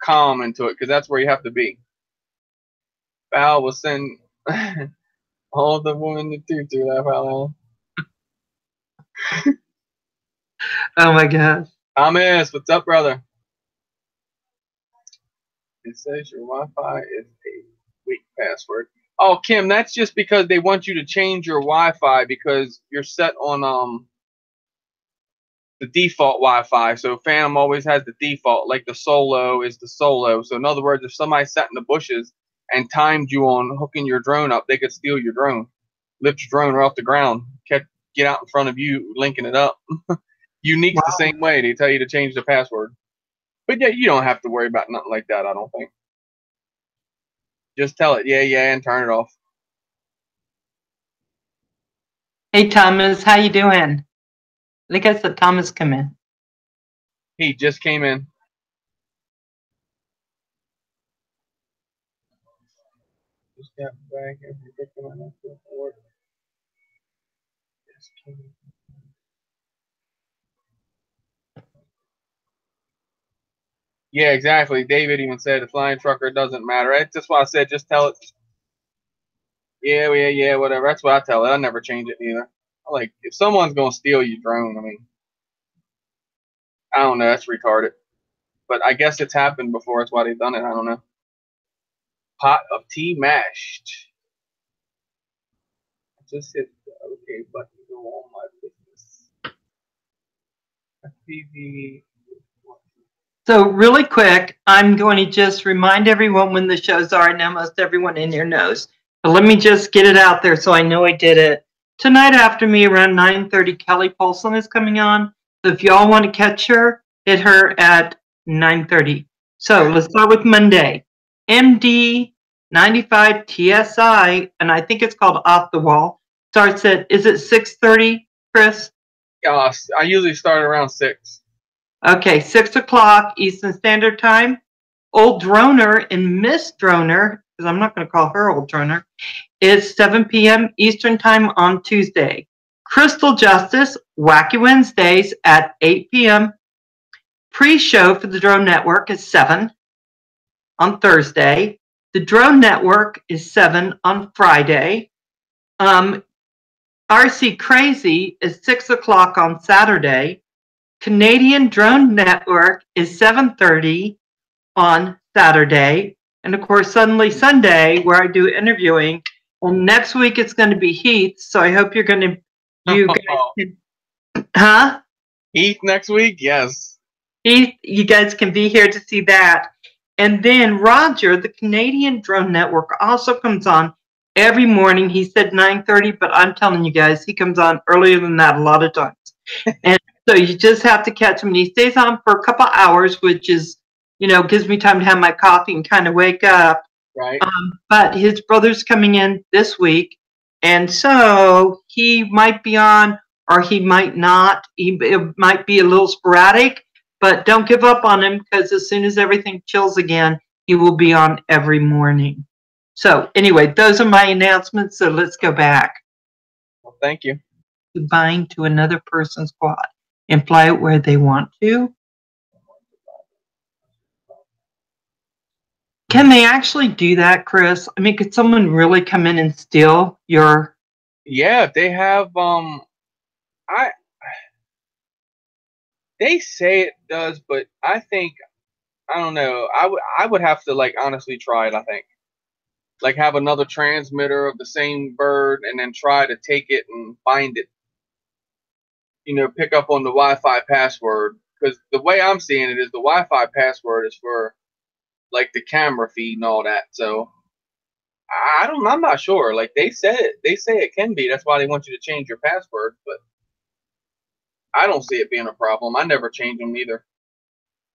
Speaker 1: calm into it, because that's where you have to be. Val will send all the women to tutu that Val.
Speaker 2: Oh my gosh.
Speaker 1: Thomas, what's up, brother? It says your Wi-Fi is a weak password. Oh, Kim, that's just because they want you to change your Wi-Fi because you're set on the default Wi-Fi. So Phantom always has the default, like the solo is the solo. So in other words, if somebody sat in the bushes and timed you on hooking your drone up, they could steal your drone, lift your drone right off the ground, get out in front of you, linking it up. Unique's the same way. They tell you to change the password. But yeah, you don't have to worry about nothing like that, I don't think. Just tell it, yeah, and turn it off.
Speaker 2: Hey, Thomas, how you doing? I think I said Thomas come in.
Speaker 1: He just came in. Just got back and yeah, exactly. David even said the flying trucker doesn't matter. That's just why I said just tell it. Yeah, whatever. That's what I tell it. I never change it either. Like, if someone's gonna steal your drone, I mean, I don't know. That's retarded. But I guess it's happened before. That's why they've done it. I don't know. Pot of tea mashed. Just hit the OK button to go on my business. FPV.
Speaker 2: So really quick, I'm going to just remind everyone when the shows are. I know most everyone in here knows. But let me just get it out there so I know I did it. Tonight after me around 9:30, Kelly Polson is coming on. So if y'all want to catch her, hit her at 9:30. So let's start with Monday. MD95TSI, and I think it's called Off the Wall. Starts at, is it 6:30, Chris?
Speaker 1: I usually start around 6.
Speaker 2: Okay, 6 o'clock Eastern Standard Time. Old Droner and Miss Droner, because I'm not going to call her Old Droner, is 7 p.m. Eastern Time on Tuesday. Crystal Justice, Wacky Wednesdays at 8 p.m. Pre-show for the Drone Network is 7 on Thursday. The Drone Network is 7 on Friday. RC Crazy is 6 o'clock on Saturday. Canadian Drone Network is 7:30 on Saturday. And of course, Suddenly Sunday, where I do interviewing. And next week it's going to be Heath. So I hope you're going to, huh?
Speaker 1: Heath next week? Yes.
Speaker 2: Heath, you guys can be here to see that. And then Roger, the Canadian Drone Network, also comes on every morning. He said 9:30, but I'm telling you guys, he comes on earlier than that a lot of times. And so you just have to catch him. And he stays on for a couple hours, which is, gives me time to have my coffee and kind of wake up.
Speaker 1: Right.
Speaker 2: But his brother's coming in this week. And so he might be on or he might not. It might be a little sporadic. But don't give up on him, because as soon as everything chills again, he will be on every morning. So anyway, those are my announcements. So let's go back.
Speaker 1: Well, thank you.
Speaker 2: Bind to another person's quad and fly it where they want to. Can they actually do that, Chris? I mean, could someone really come in and steal your...
Speaker 1: Yeah, they have, they say it does, but I don't know. I would have to, like, honestly try it, I think. Like, have another transmitter of the same bird and then try to take it and bind it. Pick up on the Wi-Fi password. Because the way I'm seeing it is the Wi-Fi password is for, like, the camera feed and all that. So, I'm not sure. Like, they say it can be. That's why they want you to change your password, but I don't see it being a problem. I never change them either.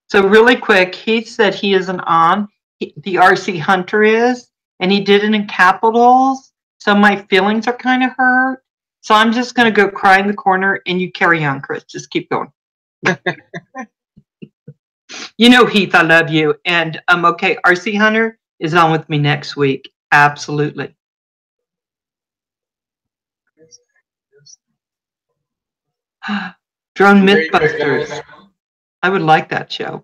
Speaker 2: So really quick, he said he isn't on. The RC Hunter is, and he did it in capitals. So my feelings are kind of hurt. So I'm just going to go cry in the corner, and you carry on, Chris. Just keep going. Heath, I love you. And okay, RC Hunter is on with me next week. Absolutely. Drone Mythbusters. I would like that show.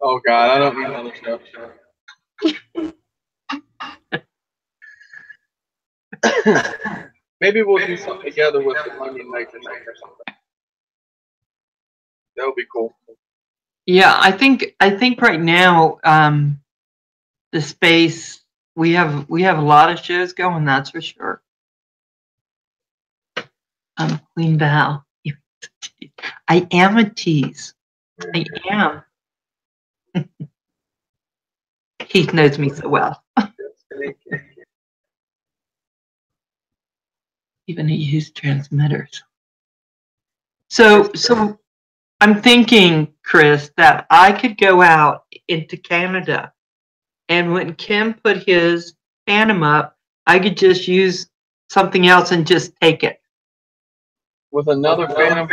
Speaker 1: Oh God, I don't need another show. Maybe we'll do something together with the Monday night or something. That would be cool.
Speaker 2: Yeah, I think right now the space we have a lot of shows going. That's for sure. Queen Val. I am a tease. I am. Keith knows me so well. Even he used transmitters. So I'm thinking, Chris, that I could go out into Canada, and when Kim put his Phantom up, I could just use something else and just take it.
Speaker 1: With another Phantom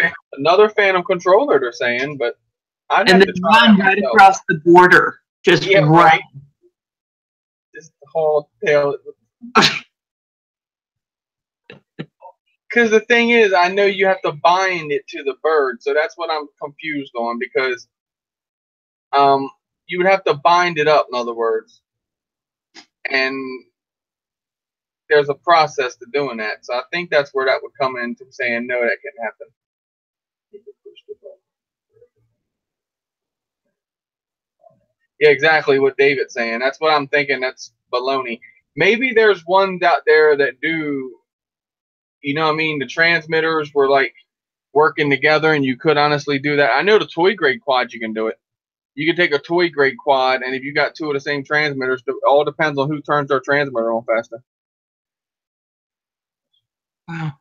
Speaker 1: controller, they're saying, but I'd
Speaker 2: and then run right across the border. Just run. Right.
Speaker 1: Just the whole tail. Because the thing is, I know you have to bind it to the bird, so that's what I'm confused on. Because you would have to bind it up, in other words, and there's a process to doing that. So I think that's where that would come into saying no, that can't happen. Yeah, exactly what David's saying. That's what I'm thinking. That's baloney. Maybe there's ones out there that do. You know what I mean? The transmitters were like working together, and you could honestly do that. I know the toy grade quad, you can do it. You can take a toy grade quad, and if you got two of the same transmitters, it all depends on who turns their transmitter on faster.
Speaker 2: Wow.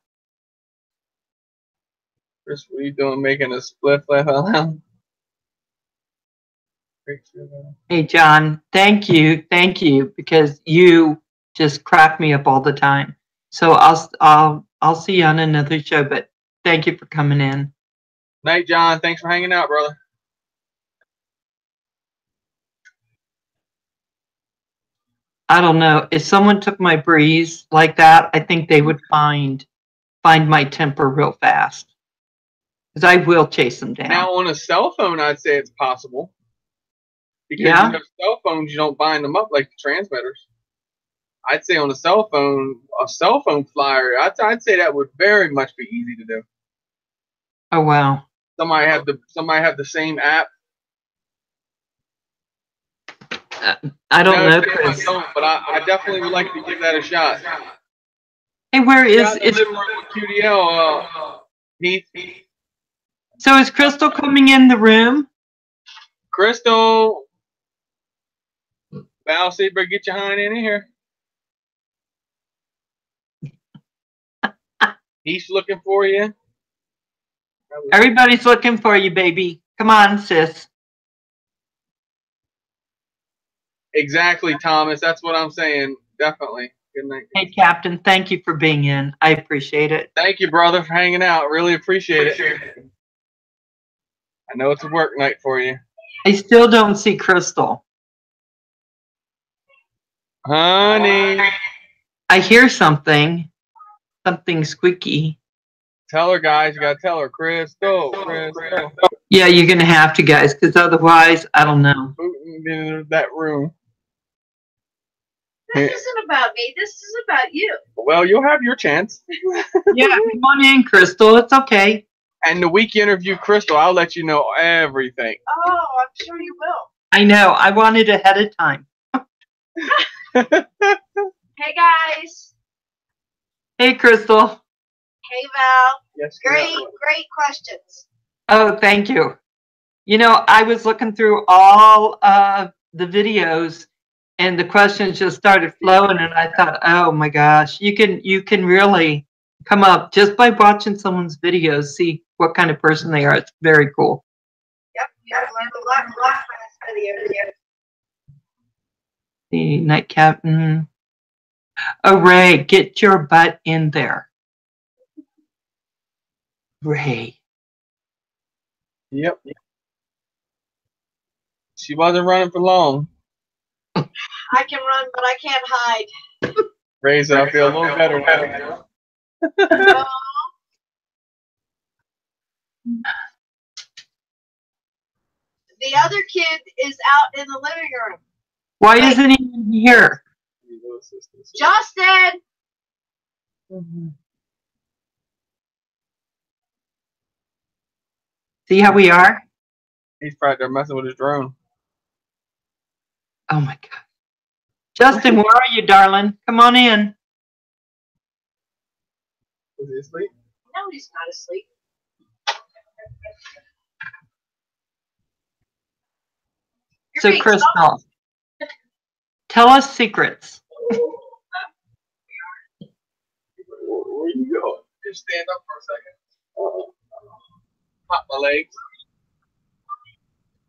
Speaker 1: Chris, what are you doing making a split flip around?
Speaker 2: Hey, John, thank you, because you just crack me up all the time. So I'll see you on another show, but thank you for coming in.
Speaker 1: Night, John. Thanks for hanging out, brother.
Speaker 2: I don't know. If someone took my breeze like that, I think they would find my temper real fast. Because I will chase them down.
Speaker 1: Now, on a cell phone, I'd say it's possible. Because
Speaker 2: Yeah?
Speaker 1: you know, cell phones, you don't bind them up like the transmitters. I'd say on a cell phone flyer, I'd say that would very much be easy to do.
Speaker 2: Oh, wow.
Speaker 1: Somebody have the same app.
Speaker 2: I don't know, Chris.
Speaker 1: I don't, but I definitely would like to give that a shot.
Speaker 2: Hey, where is
Speaker 1: QDL? Heath.
Speaker 2: So is Crystal coming in the room?
Speaker 1: Crystal, Val Seaberg, get your hind in here. He's looking for you.
Speaker 2: Everybody's looking for you, baby. Come on, sis.
Speaker 1: Exactly, Thomas. That's what I'm saying. Definitely. Good night.
Speaker 2: Hey, Captain, thank you for being in. I appreciate it.
Speaker 1: Thank you, brother, for hanging out. Really appreciate it. I know it's a work night for you.
Speaker 2: I still don't see Crystal.
Speaker 1: Honey.
Speaker 2: I hear something. Something squeaky.
Speaker 1: Tell her, guys. You got to tell her. Crystal.
Speaker 2: Yeah, you're going to have to, guys, because otherwise, I don't know.
Speaker 1: In that room.
Speaker 3: This isn't about me. This is about you.
Speaker 1: Well, you'll have your chance.
Speaker 2: Yeah, come on in, Crystal. It's okay.
Speaker 1: And the week you interview Crystal, I'll let you know everything.
Speaker 3: Oh, I'm sure you will.
Speaker 2: I know. I want it ahead of time.
Speaker 3: Hey, guys.
Speaker 2: Hey, Crystal.
Speaker 3: Hey, Val.
Speaker 1: Yes,
Speaker 3: great questions.
Speaker 2: Oh, thank you. You know, I was looking through all the videos, and the questions just started flowing, and I thought, oh my gosh, you can really come up just by watching someone's videos, see what kind of person they are. It's very cool.
Speaker 3: Yep, you learned a lot from this video.
Speaker 2: The night captain. Oh, Ray, get your butt in there. Ray.
Speaker 1: Yep. She wasn't running for long.
Speaker 3: I can run, but I can't hide.
Speaker 1: Ray's, I feel a little better now.
Speaker 3: The other kid is out in the living room.
Speaker 2: Why isn't he here?
Speaker 3: Justin!
Speaker 2: See how we are?
Speaker 1: He's probably there messing with his drone.
Speaker 2: Oh my God. Justin, where are you, darling? Come on in.
Speaker 1: Is he asleep?
Speaker 3: No, he's not asleep.
Speaker 2: So, Crystal, tell us secrets.
Speaker 1: Where you going? Just stand up for a second. Pop my legs.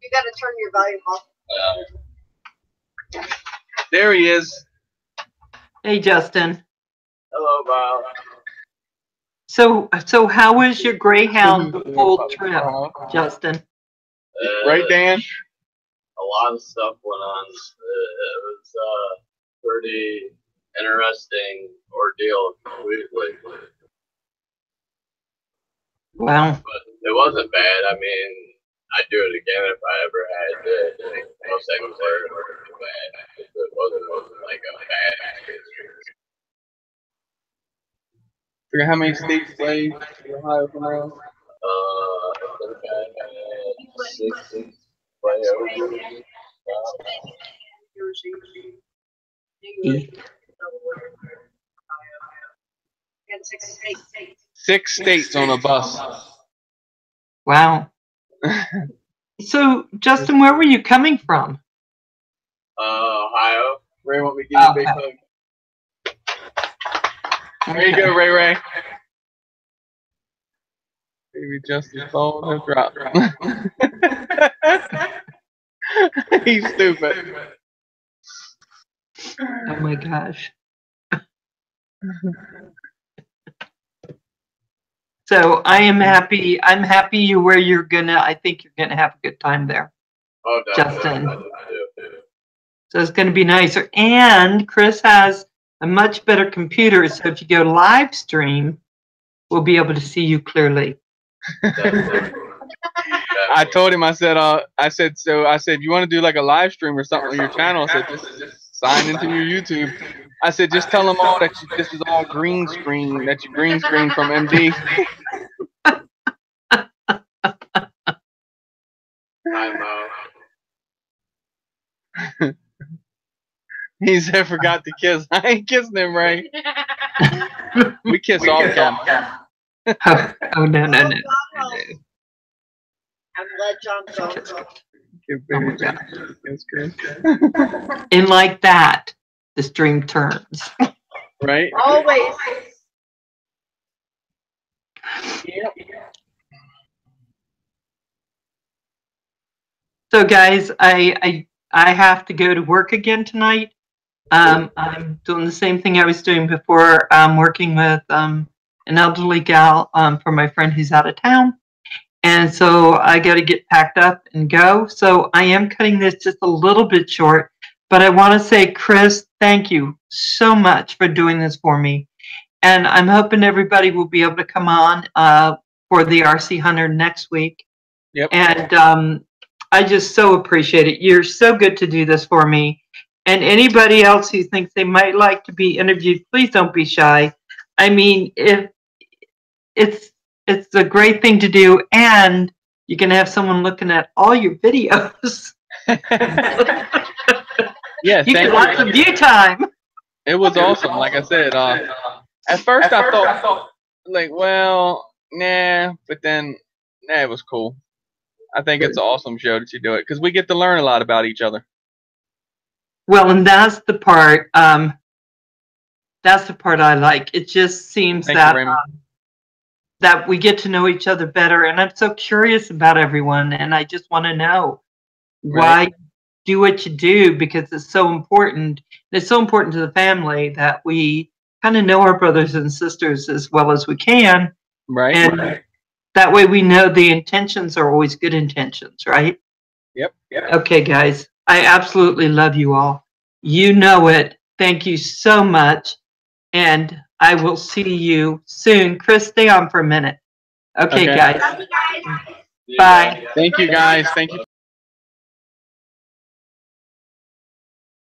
Speaker 3: You got to turn your volume off.
Speaker 1: There he is.
Speaker 2: Hey, Justin.
Speaker 1: Hello, Bob.
Speaker 2: So how was your Greyhound the full trip, Justin?
Speaker 1: Right, Dan?
Speaker 4: A lot of stuff went on. It was pretty interesting ordeal completely.
Speaker 2: Wow.
Speaker 4: But it wasn't bad. I mean, I'd do it again if I ever had to. Most things were bad. It wasn't like a bad experience.
Speaker 1: Figure how many states play Ohio from now?
Speaker 4: I think I had 6 playovers.
Speaker 1: Six states on a bus.
Speaker 2: Wow. So, Justin, where were you coming from?
Speaker 4: Ohio.
Speaker 1: Ray, want me to give you a big hug? There you go, Ray. Baby Justin's phone has dropped. He's stupid.
Speaker 2: Oh my gosh. So I am happy. I'm happy you where you're gonna. I think you're gonna have a good time there,
Speaker 4: Oh,
Speaker 2: Justin.
Speaker 4: I do.
Speaker 2: So it's gonna be nicer. And Chris has a much better computer, so if you go live stream, we'll be able to see you clearly.
Speaker 1: I told him. I said, you want to do like a live stream or something on your channel? I said, just sign into your YouTube. I said, just tell them all that this is all green screen. That you green screen from MD.
Speaker 4: I know.
Speaker 1: He said, forgot to kiss. I ain't kissing him, right? We kiss off camera.
Speaker 2: Oh no.
Speaker 3: And let John go.
Speaker 2: And like that, the stream turns.
Speaker 1: Right?
Speaker 3: Always.
Speaker 1: Yep.
Speaker 2: So guys, I have to go to work again tonight. I'm doing the same thing I was doing before. I'm working with an elderly gal for my friend who's out of town. And so I got to get packed up and go. So I am cutting this just a little bit short. But I want to say, Chris, thank you so much for doing this for me. And I'm hoping everybody will be able to come on for the RC Hunter next week.
Speaker 1: Yep.
Speaker 2: And I just so appreciate it. You're so good to do this for me. And anybody else who thinks they might like to be interviewed, please don't be shy. I mean, if it's a great thing to do, and you can have someone looking at all your videos.
Speaker 1: Yes,
Speaker 2: you get lots of view time.
Speaker 1: It was awesome. Like I said, at first I thought, like, well, nah, but then, nah, it was cool. I think it's an awesome show that you do it because we get to learn a lot about each other.
Speaker 2: Well, and that's the part. That's the part I like. It just seems that we get to know each other better, and I'm so curious about everyone, and I just want to know why you do what you do, because it's so important. It's so important to the family that we kind of know our brothers and sisters as well as we can,
Speaker 1: right?
Speaker 2: And that way we know the intentions are always good intentions, right?
Speaker 1: Yep.
Speaker 2: Okay, guys, I absolutely love you all. You know it. Thank you so much. And I will see you soon. Chris, stay on for a minute. Okay. Guys.
Speaker 3: Love you guys.
Speaker 2: Bye.
Speaker 1: Thank you, guys. Thank you.